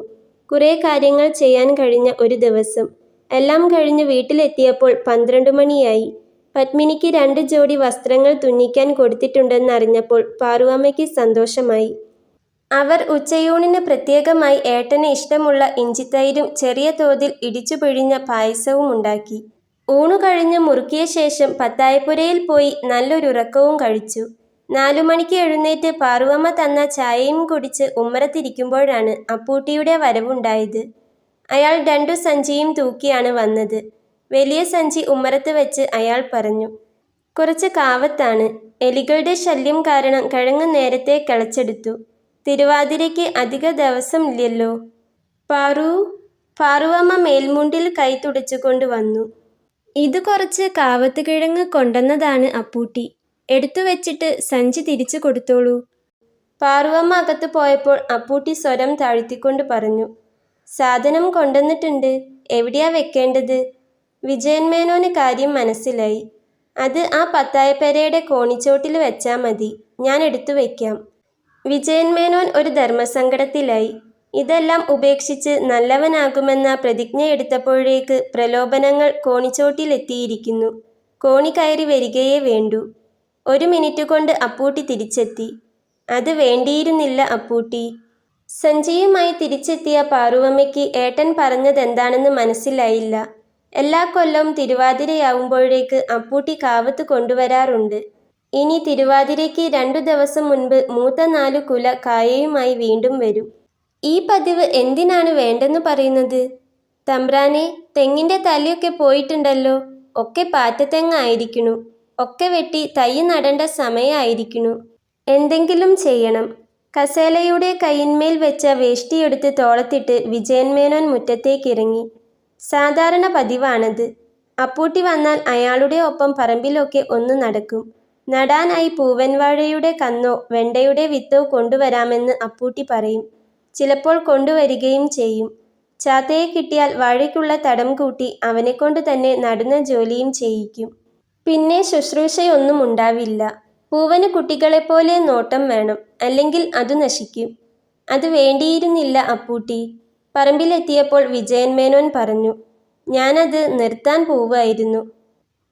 കുറേ കാര്യങ്ങൾ ചെയ്യാൻ കഴിഞ്ഞ ഒരു ദിവസം. എല്ലാം കഴിഞ്ഞ് വീട്ടിലെത്തിയപ്പോൾ 12 മണിയായി. പത്മിനിക്ക് 2 ജോഡി വസ്ത്രങ്ങൾ തുന്നിക്കാൻ കൊടുത്തിട്ടുണ്ടെന്നറിഞ്ഞപ്പോൾ പാറുവമ്മയ്ക്ക് സന്തോഷമായി. അവർ ഉച്ചയൂണിന് പ്രത്യേകമായി ഏട്ടന് ഇഷ്ടമുള്ള ഇഞ്ചിത്തൈരും ചെറിയ തോതിൽ ഇടിച്ചു പിഴിഞ്ഞ പായസവും ഉണ്ടാക്കി. ഊണു കഴിഞ്ഞ് മുറുക്കിയ ശേഷം പത്തായപ്പുരയിൽ പോയി നല്ലൊരുറക്കവും കഴിച്ചു. 4 മണിക്ക് എഴുന്നേറ്റ് പാറുവമ്മ തന്ന ചായയും കുടിച്ച് ഉമ്മറത്തിരിക്കുമ്പോഴാണ് അപ്പൂട്ടിയുടെ വരവുണ്ടായത്. അയാൾ 2 സഞ്ചിയും തൂക്കിയാണ് വന്നത്. വലിയ സഞ്ചി ഉമ്മറത്ത് വെച്ച് അയാൾ പറഞ്ഞു, കുറച്ച് കാവത്താണ്. എലികളുടെ ശല്യം കാരണം കിഴങ്ങ് നേരത്തെ കിളച്ചെടുത്തു. തിരുവാതിരയ്ക്ക് അധിക ദിവസമില്ലല്ലോ. പാറുവമ്മ മേൽമുണ്ടിൽ കൈ തുടച്ചുകൊണ്ട് വന്നു. ഇത് കുറച്ച് കാവത്ത് കിഴങ്ങ് കൊണ്ടുവന്നതാണ് അപ്പൂട്ടി. എടുത്തു വെച്ചിട്ട് സഞ്ചി തിരിച്ചു കൊടുത്തോളൂ. പാറുവമ്മ അകത്ത് പോയപ്പോൾ അപ്പൂട്ടി സ്വരം താഴ്ത്തിക്കൊണ്ട് പറഞ്ഞു, സാധനം കൊണ്ടുവന്നിട്ടുണ്ട്. എവിടെയാ വെക്കേണ്ടത്? വിജയൻ മേനോന് കാര്യം മനസ്സിലായി. അത് ആ പത്തായപ്പേരയുടെ കോണിച്ചോട്ടിൽ വെച്ചാൽ മതി. ഞാൻ എടുത്തു വയ്ക്കാം. വിജയൻ മേനോൻ ഒരു ധർമ്മസങ്കടത്തിലായി. ഇതെല്ലാം ഉപേക്ഷിച്ച് നല്ലവനാകുമെന്ന പ്രതിജ്ഞയെടുത്തപ്പോഴേക്ക് പ്രലോഭനങ്ങൾ കോണിച്ചോട്ടിലെത്തിയിരിക്കുന്നു. കോണി കയറി വരികയേ വേണ്ടൂ. 1 മിനിറ്റ് കൊണ്ട് അപ്പൂട്ടി തിരിച്ചെത്തി. അത് വേണ്ടിയിരുന്നില്ല അപ്പൂട്ടി. സഞ്ചിയുമായി തിരിച്ചെത്തിയ പാറുവമ്മയ്ക്ക് ഏട്ടൻ പറഞ്ഞതെന്താണെന്ന് മനസ്സിലായില്ല. എല്ലാ കൊല്ലവും തിരുവാതിരയാവുമ്പോഴേക്ക് അപ്പൂട്ടി കാവത്ത് കൊണ്ടുവരാറുണ്ട്. ഇനി തിരുവാതിരയ്ക്ക് 2 ദിവസം മുൻപ് മൂത്ത 4 കുല കായയുമായി വീണ്ടും വരും. ഈ പതിവ് എന്തിനാണ് വേണ്ടെന്ന് പറയുന്നത്? തമ്പ്രാനെ, തെങ്ങിൻ്റെ തലയൊക്കെ പോയിട്ടുണ്ടല്ലോ. ഒക്കെ പാറ്റത്തെങ്ങായിരിക്കണു. ഒക്കെ വെട്ടി തൈ നടേണ്ട സമയമായിരിക്കണു. എന്തെങ്കിലും ചെയ്യണം. കസേലയുടെ കൈയിന്മേൽ വെച്ച വേഷ്ടിയെടുത്ത് തോളത്തിട്ട് വിജയൻ മേനോൻ മുറ്റത്തേക്കിറങ്ങി. സാധാരണ പതിവാണത്. അപ്പൂട്ടി വന്നാൽ അയാളുടെ ഒപ്പം പറമ്പിലൊക്കെ ഒന്ന് നടക്കും. നടാനായി പൂവൻവാഴയുടെ കന്നോ വെണ്ടയുടെ വിത്തോ കൊണ്ടുവരാമെന്ന് അപ്പൂട്ടി പറയും. ചിലപ്പോൾ കൊണ്ടുവരികയും ചെയ്യും. ചാത്തയെ കിട്ടിയാൽ വാഴയ്ക്കുള്ള തടം കൂട്ടി അവനെക്കൊണ്ട് തന്നെ നടുന്ന ജോലിയും ചെയ്യിക്കും. പിന്നെ ശുശ്രൂഷയൊന്നും ഉണ്ടാവില്ല. പൂവന് കുട്ടികളെപ്പോലെ നോട്ടം വേണം, അല്ലെങ്കിൽ അത് നശിക്കും. അത് വേണ്ടിയിരുന്നില്ല അപ്പൂട്ടി. പറമ്പിലെത്തിയപ്പോൾ വിജയൻ മേനോൻ പറഞ്ഞു, ഞാനത് നിർത്താൻ പോവായിരുന്നു.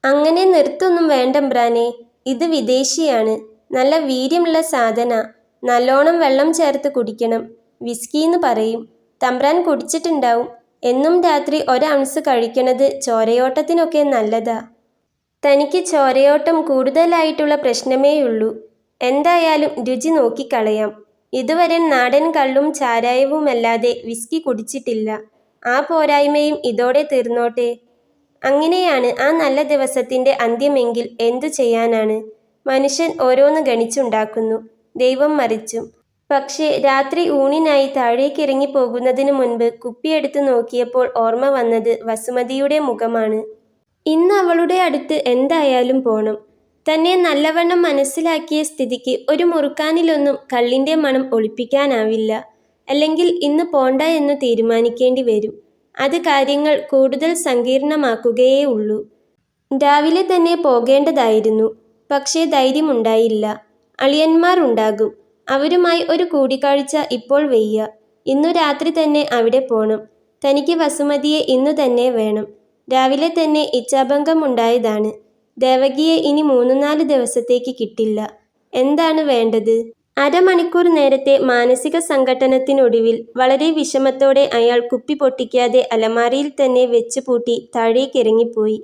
അങ്ങനെ നിർത്തൊന്നും വേണ്ടമ്പ്രാനെ. ഇത് വിദേശിയാണ്. നല്ല വീര്യമുള്ള സാധന. നല്ലോണം വെള്ളം ചേർത്ത് കുടിക്കണം. വിസ്കിന്ന് പറയും. തമ്പ്രാൻ കുടിച്ചിട്ടുണ്ടാവും. എന്നും രാത്രി 1 ഔൺസ് കഴിക്കണത് ചോരയോട്ടത്തിനൊക്കെ നല്ലതാ. തനിക്ക് ചോരയോട്ടം കൂടുതലായിട്ടുള്ള പ്രശ്നമേയുള്ളൂ. എന്തായാലും രുചി നോക്കിക്കളയാം. ഇതുവരെ നാടൻ കള്ളും ചാരായവുമല്ലാതെ വിസ്കി കുടിച്ചിട്ടില്ല. ആ പോരായ്മയും ഇതോടെ തീർന്നോട്ടെ. അങ്ങനെയാണ് ആ നല്ല ദിവസത്തിന്റെ അന്ത്യമെങ്കിൽ എന്തു ചെയ്യാനാണ്? മനുഷ്യൻ ഓരോന്ന് ഗണിച്ചുണ്ടാക്കുന്നു, ദൈവം മറിച്ചും. പക്ഷേ രാത്രി ഊണിനായി താഴേക്കിറങ്ങി പോകുന്നതിനു മുൻപ് കുപ്പിയെടുത്ത് നോക്കിയപ്പോൾ ഓർമ്മ വന്നത് വസുമതിയുടെ മുഖമാണ്. ഇന്ന് അവളുടെ അടുത്ത് എന്തായാലും പോണം. തന്നെ നല്ലവണ്ണം മനസ്സിലാക്കിയ സ്ഥിതിക്ക് ഒരു മുറുക്കാനിലൊന്നും കള്ളിന്റെ മണം ഒളിപ്പിക്കാനാവില്ല. അല്ലെങ്കിൽ ഇന്ന് പോണ്ട എന്നു തീരുമാനിക്കേണ്ടി വരും. അത് കാര്യങ്ങൾ കൂടുതൽ സങ്കീർണമാക്കുകയേ ഉള്ളൂ. രാവിലെ തന്നെ പോകേണ്ടതായിരുന്നു. പക്ഷേ ധൈര്യമുണ്ടായില്ല. അളിയന്മാർ ഉണ്ടാകും. അവരുമായി ഒരു കൂടിക്കാഴ്ച ഇപ്പോൾ വയ്യ. ഇന്നു രാത്രി തന്നെ അവിടെ പോണം. തനിക്ക് വസുമതിയെ ഇന്നു തന്നെ വേണം. രാവിലെ തന്നെ ഇച്ഛാഭംഗമുണ്ടായതാണ്. ദേവകിയെ ഇനി 3-4 ദിവസത്തേക്ക് കിട്ടില്ല. എന്താണ് വേണ്ടത്? അരമണിക്കൂർ നേരത്തെ മാനസിക സംഘട്ടനത്തിനൊടുവിൽ വളരെ വിഷമത്തോടെ അയാൾ കുപ്പി പൊട്ടിക്കാതെ അലമാരയിൽ തന്നെ വെച്ചുപൂട്ടി താഴേക്കിറങ്ങിപ്പോയി.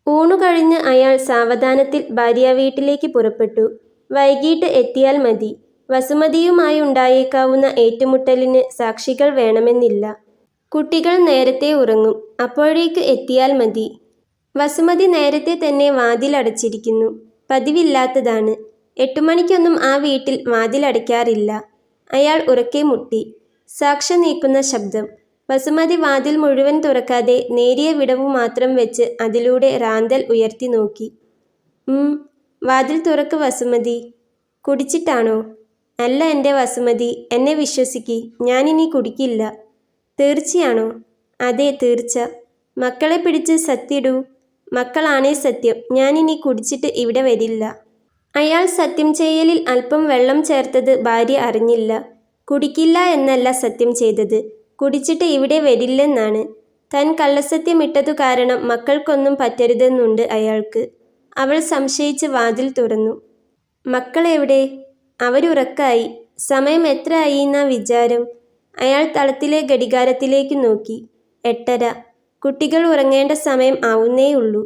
ഊണു കഴിഞ്ഞ് അയാൾ സാവധാനത്തിൽ ഭാര്യാവീട്ടിലേക്ക് പുറപ്പെട്ടു. വൈകിട്ട് എത്തിയാൽ മതി. വസുമതിയുമായുണ്ടായേക്കാവുന്ന ഏറ്റുമുട്ടലിന് സാക്ഷികൾ വേണമെന്നില്ല. കുട്ടികൾ നേരത്തെ ഉറങ്ങും. അപ്പോഴേക്ക് എത്തിയാൽ മതി. വസുമതി നേരത്തെ തന്നെ വാതിലടച്ചിരിക്കുന്നു. പതിവില്ലാത്തതാണ്. 8 മണിക്കൊന്നും ആ വീട്ടിൽ വാതിലടയ്ക്കാറില്ല. അയാൾ ഉറക്കെ മുട്ടി. സാക്ഷം നീക്കുന്ന ശബ്ദം. വസുമതി വാതിൽ മുഴുവൻ തുറക്കാതെ നേരിയ വിടവു മാത്രം വെച്ച് അതിലൂടെ റാന്തൽ ഉയർത്തി നോക്കി. വാതിൽ തുറക്ക് വസുമതി. കുടിച്ചിട്ടാണോ? അല്ല എൻ്റെ വസുമതി, എന്നെ വിശ്വസിക്ക്, ഞാനിനി കുടിക്കില്ല. തീർച്ചയാണോ? അതെ, തീർച്ച. മക്കളെ പിടിച്ച് സത്യടൂ. മക്കളാണേ സത്യം. ഞാനിനി കുടിച്ചിട്ട് ഇവിടെ വരില്ല. അയാൾ സത്യം ചെയ്യലിൽ അല്പം വെള്ളം ചേർത്തത് ഭാര്യ അറിഞ്ഞില്ല. കുടിക്കില്ല എന്നല്ല സത്യം ചെയ്തത്, കുടിച്ചിട്ട് ഇവിടെ വരില്ലെന്നാണ്. താൻ കള്ളസത്യമിട്ടതു കാരണം മക്കൾക്കൊന്നും പറ്റരുതെന്നുണ്ട് അയാൾക്ക്. അവൾ സംശയിച്ച് വാതിൽ തുറന്നു. മക്കളെവിടെ? അവരുറക്കായി. സമയം എത്ര ആയിന്നാ വിചാരം? അയാൾ തളത്തിലെ ഘടികാരത്തിലേക്ക് നോക്കി. 8:30. കുട്ടികൾ ഉറങ്ങേണ്ട സമയം ആവുന്നേയുള്ളൂ.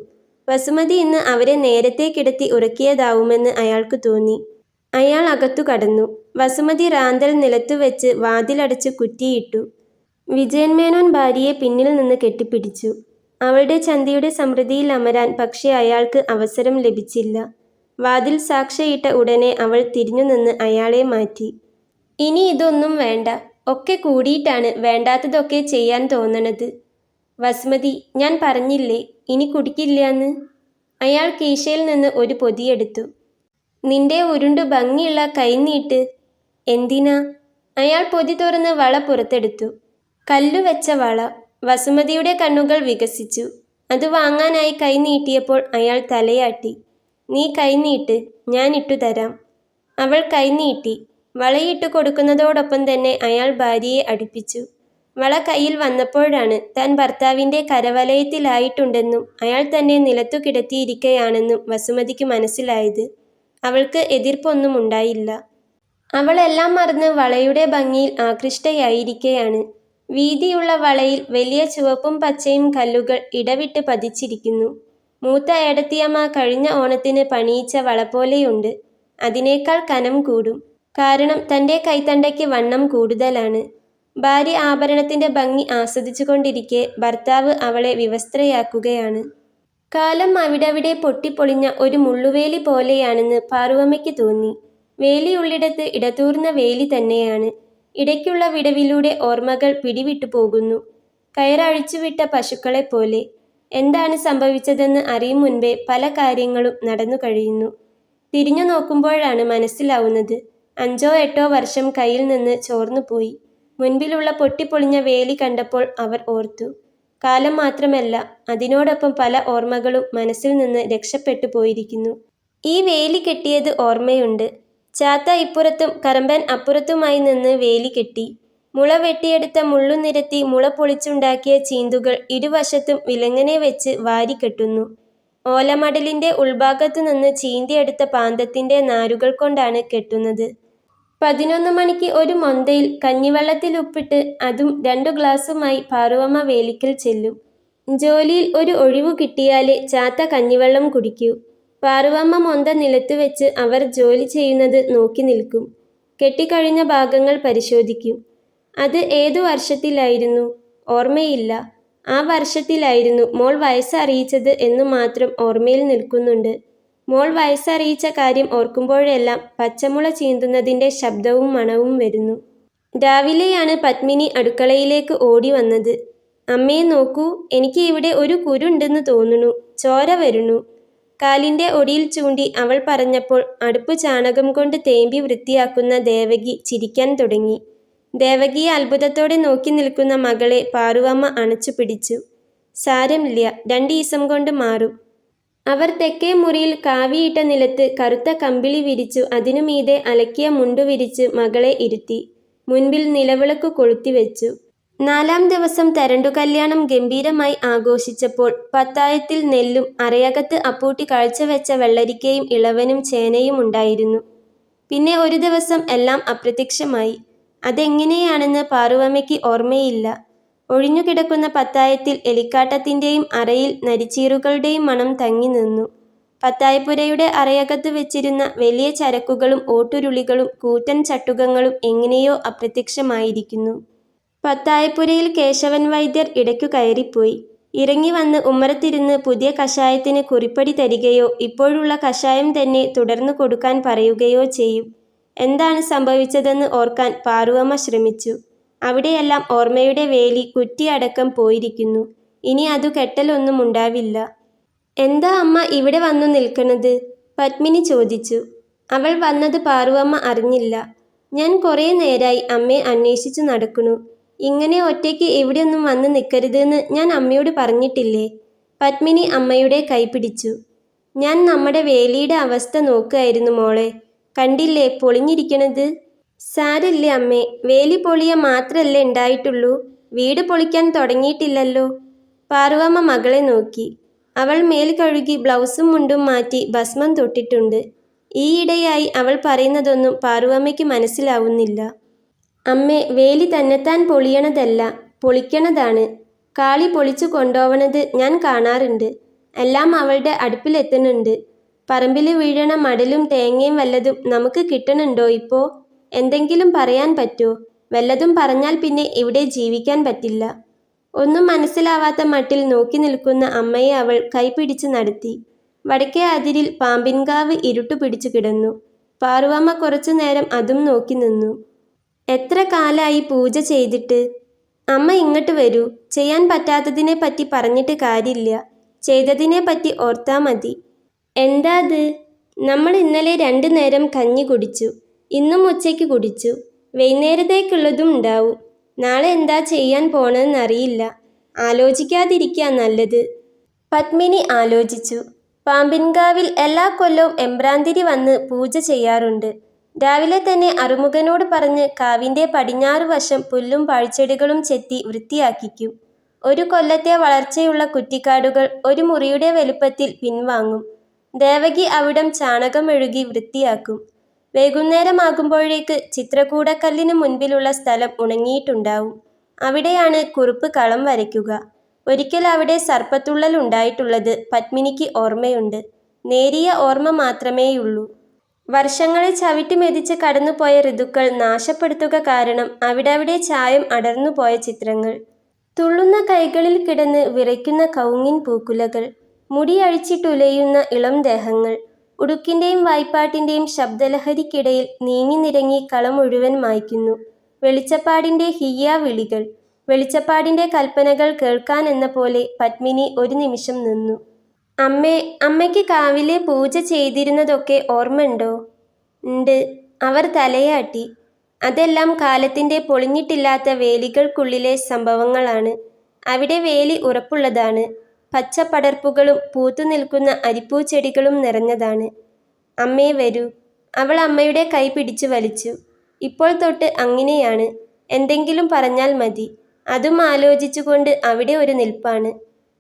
വസുമതി ഇന്ന് അവരെ നേരത്തെ കിടത്തി ഉറക്കിയതാവുമെന്ന് അയാൾക്ക് തോന്നി. അയാൾ അകത്തു കടന്നു. വസുമതി റാന്തൽ നിലത്തുവെച്ച് വാതിലടച്ച് കുറ്റിയിട്ടു. വിജയൻ മേനോൻ ഭാര്യയെ പിന്നിൽ നിന്ന് കെട്ടിപ്പിടിച്ചു. അവളുടെ ചന്തിയുടെ സമൃദ്ധിയിൽ അമരാൻ പക്ഷേ അയാൾക്ക് അവസരം ലഭിച്ചില്ല. വാതിൽ സാക്ഷയിട്ട ഉടനെ അവൾ തിരിഞ്ഞുനിന്ന് അയാളെ മാറ്റി. ഇനി ഇതൊന്നും വേണ്ട. ഒക്കെ കൂടിയിട്ടാണ് വേണ്ടാത്തതൊക്കെ ചെയ്യാൻ തോന്നണത്. വസുമതി, ഞാൻ പറഞ്ഞില്ലേ ഇനി കുടിക്കില്ലാന്ന്. അയാൾ കീശയിൽ നിന്ന് ഒരു പൊതിയെടുത്തു. നിന്റെ ഉരുണ്ടു ഭംഗിയുള്ള കൈ നീട്ട്. എന്തിനാ? അയാൾ പൊതി തുറന്ന് വള പുറത്തെടുത്തു. കല്ലുവെച്ച വള. വസുമതിയുടെ കണ്ണുകൾ വികസിച്ചു. അത് വാങ്ങാനായി കൈ നീട്ടിയപ്പോൾ അയാൾ തലയാട്ടി. നീ കൈ നീട്ട്, ഞാൻ ഇട്ടുതരാം. അവൾ കൈ നീട്ടി. വളയിട്ടു കൊടുക്കുന്നതോടൊപ്പം തന്നെ അയാൾ ഭാര്യയെ അടുപ്പിച്ചു. വള കയ്യിൽ വന്നപ്പോഴാണ് താൻ ഭർത്താവിൻ്റെ കരവലയത്തിലായിട്ടുണ്ടെന്നും അയാൾ തന്നെ നിലത്തു കിടത്തിയിരിക്കയാണെന്നും വസുമതിക്ക് മനസ്സിലായത്. അവൾക്ക് എതിർപ്പൊന്നും ഉണ്ടായില്ല. അവളെല്ലാം മറന്ന് വളയുടെ ഭംഗിയിൽ ആകൃഷ്ടയായിരിക്കയാണ്. വീതിയുള്ള വളയിൽ വലിയ ചുവപ്പും പച്ചയും കല്ലുകൾ ഇടവിട്ട് പതിച്ചിരിക്കുന്നു. മൂത്ത ഏടത്തിയമ്മ കഴിഞ്ഞ ഓണത്തിന് പണിയിച്ച വള പോലെയുണ്ട്. അതിനേക്കാൾ കനം കൂടും. കാരണം തൻ്റെ കൈത്തണ്ടയ്ക്ക് വണ്ണം കൂടുതലാണ്. ഭാര്യ ആഭരണത്തിന്റെ ഭംഗി ആസ്വദിച്ചുകൊണ്ടിരിക്കെ ഭർത്താവ് അവളെ വിവസ്ത്രയാക്കുകയാണ്. കാലം അവിടവിടെ പൊട്ടിപ്പൊളിഞ്ഞ ഒരു മുള്ളുവേലി പോലെയാണെന്ന് പാറുവമ്മയ്ക്ക് തോന്നി. വേലിയുള്ളിടത്ത് ഇടതൂർന്ന വേലി തന്നെയാണ്. ഇടയ്ക്കുള്ള വിടവിലൂടെ ഓർമ്മകൾ പിടിവിട്ടു പോകുന്നു. കയറഴിച്ചുവിട്ട പശുക്കളെപ്പോലെ. എന്താണ് സംഭവിച്ചതെന്ന് അറിയും മുൻപേ പല കാര്യങ്ങളും നടന്നു കഴിയുന്നു. തിരിഞ്ഞു നോക്കുമ്പോഴാണ് മനസ്സിലാവുന്നത് 5-8 വർഷം കയ്യിൽ നിന്ന് ചോർന്നുപോയി. മുൻപിലുള്ള പൊട്ടിപ്പൊളിഞ്ഞ വേലി കണ്ടപ്പോൾ അവർ ഓർത്തു. കാലം മാത്രമല്ല, അതിനോടൊപ്പം പല ഓർമ്മകളും മനസ്സിൽ നിന്ന് രക്ഷപ്പെട്ടു പോയിരിക്കുന്നു. ഈ വേലി കെട്ടിയത് ഓർമ്മയുണ്ട്. ചാത്ത ഇപ്പുറത്തും കറമ്പൻ അപ്പുറത്തുമായി നിന്ന് വേലി കെട്ടി. മുള വെട്ടിയെടുത്ത മുള്ളു നിരത്തി മുള പൊളിച്ചുണ്ടാക്കിയ ചീന്തുകൾ ഇരുവശത്തും വിലങ്ങനെ വെച്ച് വാരിക്കെട്ടുന്നു. ഓലമടലിന്റെ ഉൾഭാഗത്തു നിന്ന് ചീന്തിയെടുത്ത പാന്തത്തിന്റെ നാരുകൾ കൊണ്ടാണ് കെട്ടുന്നത്. 11 മണിക്ക് ഒരു മൊന്തയിൽ കഞ്ഞിവെള്ളത്തിൽ ഉപ്പിട്ട് അതും 2 ഗ്ലാസുമായി പാറുവമ്മ വേലിക്കൽ ചെല്ലും. ജോലിയിൽ ഒരു ഒഴിവു കിട്ടിയാലേ ചാത്ത കഞ്ഞിവെള്ളം കുടിക്കൂ. പാറുവമ്മ മൊന്ത നിലത്ത് വെച്ച് അവർ ജോലി ചെയ്യുന്നത് നോക്കി നിൽക്കും. കെട്ടിക്കഴിഞ്ഞ ഭാഗങ്ങൾ പരിശോധിക്കും. അത് ഏതു വർഷത്തിലായിരുന്നു? ഓർമ്മയില്ല. ആ വർഷത്തിലായിരുന്നു മോൾ വയസ്സറിയിച്ചത് എന്നു മാത്രം ഓർമ്മയിൽ നിൽക്കുന്നുണ്ട്. മോൾ വയസ്സറിയിച്ച കാര്യം ഓർക്കുമ്പോഴെല്ലാം പച്ചമുള ചീന്തുന്നതിൻ്റെ ശബ്ദവും മണവും വരുന്നു. രാവിലെയാണ് പത്മിനി അടുക്കളയിലേക്ക് ഓടി വന്നത്. അമ്മേ നോക്കൂ, എനിക്ക് ഇവിടെ ഒരു കുരുണ്ടെന്ന് തോന്നുന്നു. ചോര വരുന്നു. കാലിൻ്റെ ഒടിയിൽ ചൂണ്ടി അവൾ പറഞ്ഞപ്പോൾ അടുപ്പ് ചാണകം കൊണ്ട് തേമ്പി വൃത്തിയാക്കുന്ന ദേവകി ചിരിക്കാൻ തുടങ്ങി. ദേവകിയെ അത്ഭുതത്തോടെ നോക്കി നിൽക്കുന്ന മകളെ പാറുവമ്മ അണച്ചു പിടിച്ചു. സാരമില്ല, 2 ദിവസം കൊണ്ട് മാറും. അവർ തെക്കേ മുറിയിൽ കാവിയിട്ട നിലത്ത് കറുത്ത കമ്പിളി വിരിച്ചു അതിനു മീതെ അലക്കിയ മുണ്ടു വിരിച്ച് മകളെ ഇരുത്തി. മുൻപിൽ നിലവിളക്ക് കൊളുത്തിവെച്ചു. 4-ാം ദിവസം തരണ്ടുകല്യാണം ഗംഭീരമായി ആഘോഷിച്ചപ്പോൾ പത്തായത്തിൽ നെല്ലും അറയകത്ത് അപ്പൂട്ടി കാഴ്ചവെച്ച വെള്ളരിക്കയും ഇളവനും ചേനയും ഉണ്ടായിരുന്നു. പിന്നെ ഒരു ദിവസം എല്ലാം അപ്രത്യക്ഷമായി. അതെങ്ങനെയാണെന്ന് പാറുവമ്മയ്ക്ക് ഓർമ്മയില്ല. ഒഴിഞ്ഞുകിടക്കുന്ന പത്തായത്തിൽ എലിക്കാട്ടത്തിൻ്റെയും അറയിൽ നരിച്ചീറുകളുടെയും മണം തങ്ങി നിന്നു. പത്തായപ്പുരയുടെ അറയകത്ത് വെച്ചിരുന്ന വലിയ ചരക്കുകളും ഓട്ടുരുളികളും കൂറ്റൻ ചട്ടുകങ്ങളും എങ്ങനെയോ അപ്രത്യക്ഷമായിരിക്കുന്നു. പത്തായപ്പുരയിൽ കേശവൻ വൈദ്യർ ഇടയ്ക്കു കയറിപ്പോയി. ഇറങ്ങി വന്ന് ഉമ്മറത്തിരുന്ന് പുതിയ കഷായത്തിന് കുറിപ്പടി തരികയോ ഇപ്പോഴുള്ള കഷായം തന്നെ തുടർന്നു കൊടുക്കാൻ പറയുകയോ ചെയ്യും. എന്താണ് സംഭവിച്ചതെന്ന് ഓർക്കാൻ പാറുവമ്മ ശ്രമിച്ചു. അവിടെയെല്ലാം ഓർമ്മയുടെ വേലി കുറ്റിയടക്കം പോയിരിക്കുന്നു. ഇനി അതു കെട്ടലൊന്നും ഉണ്ടാവില്ല. എന്താ അമ്മ ഇവിടെ വന്നു നിൽക്കണത്? പത്മിനി ചോദിച്ചു. അവൾ വന്നത് പാറുവമ്മ അറിഞ്ഞില്ല. ഞാൻ കുറേ നേരായി അമ്മയെ അന്വേഷിച്ചു നടക്കണു. ഇങ്ങനെ ഒറ്റയ്ക്ക് ഇവിടെയൊന്നും വന്ന് നിൽക്കരുതെന്ന് ഞാൻ അമ്മയോട് പറഞ്ഞിട്ടില്ലേ? പത്മിനി അമ്മയുടെ കൈ പിടിച്ചു. ഞാൻ നമ്മുടെ വേലിയുടെ അവസ്ഥ നോക്കുകയായിരുന്നു മോളെ. കണ്ടില്ലേ പൊളിഞ്ഞിരിക്കണത്? സാരല്ല അമ്മേ, വേലി പൊളിയ മാത്രല്ലേ ഉണ്ടായിട്ടുള്ളൂ. വീട് പൊളിക്കാൻ തുടങ്ങിയിട്ടില്ലല്ലോ. പാറുവമ്മ മകളെ നോക്കി. അവൾ മേൽ കഴുകി ബ്ലൗസും മുണ്ടും മാറ്റി ഭസ്മം തൊട്ടിട്ടുണ്ട്. ഈയിടെയായി അവൾ പറയുന്നതൊന്നും പാറുവമ്മയ്ക്ക് മനസ്സിലാവുന്നില്ല. അമ്മേ, വേലി തന്നെത്താൻ പൊളിയണതല്ല, പൊളിക്കണതാണ്. കാളി പൊളിച്ചു കൊണ്ടോവണത് ഞാൻ കാണാറുണ്ട്. എല്ലാം അവളുടെ അടുപ്പിലെത്തുന്നുണ്ട്. പറമ്പിൽ വീഴണ മടലും തേങ്ങയും വല്ലതും നമുക്ക് കിട്ടണുണ്ടോ ഇപ്പോ? എന്തെങ്കിലും പറയാൻ പറ്റോ? വല്ലതും പറഞ്ഞാൽ പിന്നെ ഇവിടെ ജീവിക്കാൻ പറ്റില്ല. ഒന്നും മനസ്സിലാവാത്ത മട്ടിൽ നോക്കി നിൽക്കുന്ന അമ്മയെ അവൾ കൈപിടിച്ച് നടത്തി. വടക്കേ അതിരിൽ പാമ്പിൻകാവ് ഇരുട്ടു പിടിച്ചു കിടന്നു. പാറുവമ്മ കുറച്ചു നേരം അതും നോക്കി നിന്നു. എത്ര കാലായി പൂജ ചെയ്തിട്ട്? അമ്മ ഇങ്ങോട്ട് വരൂ. ചെയ്യാൻ പറ്റാത്തതിനെ പറ്റി പറഞ്ഞിട്ട് കാര്യമില്ല. ചെയ്തതിനെ പറ്റി ഓർത്താ മതി. എന്താത്? നമ്മൾ ഇന്നലെ 2 നേരം കഞ്ഞി കുടിച്ചു. ഇന്നും ഉച്ചയ്ക്ക് കുടിച്ചു. വൈകുന്നേരത്തേക്കുള്ളതും ഉണ്ടാവും. നാളെ എന്താ ചെയ്യാൻ പോണെന്നറിയില്ല. ആലോചിക്കാതിരിക്കാ നല്ലത്. പത്മിനി ആലോചിച്ചു. പാമ്പിൻകാവിൽ എല്ലാ കൊല്ലവും എമ്പ്രാന്തിരി വന്ന് പൂജ ചെയ്യാറുണ്ട്. രാവിലെ തന്നെ അറുമുഖനോട് പറഞ്ഞ് കാവിൻ്റെ പടിഞ്ഞാറ് വശം പുല്ലും പാഴ്ചെടികളും ചെത്തി വൃത്തിയാക്കിക്കും. 1 കൊല്ലത്തെ വളർച്ചയുള്ള കുറ്റിക്കാടുകൾ 1 മുറിയുടെ വലുപ്പത്തിൽ പിൻവാങ്ങും. ദേവകി അവിടം ചാണകം മെഴുകി വൃത്തിയാക്കും. വൈകുന്നേരമാകുമ്പോഴേക്ക് ചിത്രകൂടക്കല്ലിന് മുൻപിലുള്ള സ്ഥലം ഉണങ്ങിയിട്ടുണ്ടാവും. അവിടെയാണ് കുറുപ്പ് കളം വരയ്ക്കുക. ഒരിക്കൽ അവിടെ സർപ്പത്തുള്ളൽ ഉണ്ടായിട്ടുള്ളത് പത്മിനിക്ക് ഓർമ്മയുണ്ട്. നേരിയ ഓർമ്മ മാത്രമേയുള്ളൂ. വർഷങ്ങളെ ചവിട്ടി മെതിച്ച് കടന്നുപോയ ഋതുക്കൾ നാശപ്പെടുത്തുക കാരണം അവിടവിടെ ചായം അടർന്നുപോയ ചിത്രങ്ങൾ. തുള്ളുന്ന കൈകളിൽ കിടന്ന് വിറയ്ക്കുന്ന കൗങ്ങിൻ പൂക്കുലകൾ. മുടിയഴിച്ചിട്ടുലയുന്ന ഇളം ദേഹങ്ങൾ. ഉടുക്കിൻ്റെയും വായ്പാട്ടിൻ്റെയും ശബ്ദലഹരിക്കിടയിൽ നീങ്ങി നിരങ്ങി കളം മുഴുവൻ മായ്ക്കുന്നു. വെളിച്ചപ്പാടിൻ്റെ ഹിയ്യാ വിളികൾ. വെളിച്ചപ്പാടിൻ്റെ കൽപ്പനകൾ കേൾക്കാനെന്ന പോലെ പത്മിനി ഒരു നിമിഷം നിന്നു. അമ്മേ, അമ്മയ്ക്ക് കാവിലെ പൂജ ചെയ്തിരുന്നതൊക്കെ ഓർമ്മയുണ്ടോ? ഉണ്ട്. അവർ തലയാട്ടി. അതെല്ലാം കാലത്തിൻ്റെ പൊളിഞ്ഞിട്ടില്ലാത്ത വേലികൾക്കുള്ളിലെ സംഭവങ്ങളാണ്. അവിടെ വേലി ഉറപ്പുള്ളതാണ്. പച്ചപ്പടർപ്പുകളും പൂത്തുനിൽക്കുന്ന അരിപ്പൂച്ചെടികളും നിറഞ്ഞതാണ്. അമ്മേ വരൂ. അവൾ അമ്മയുടെ കൈ പിടിച്ചു വലിച്ചു. ഇപ്പോൾ തൊട്ട് അങ്ങനെയാണ്. എന്തെങ്കിലും പറഞ്ഞാൽ മതി. അതും ആലോചിച്ചുകൊണ്ട് അവിടെ ഒരു നിൽപ്പാണ്.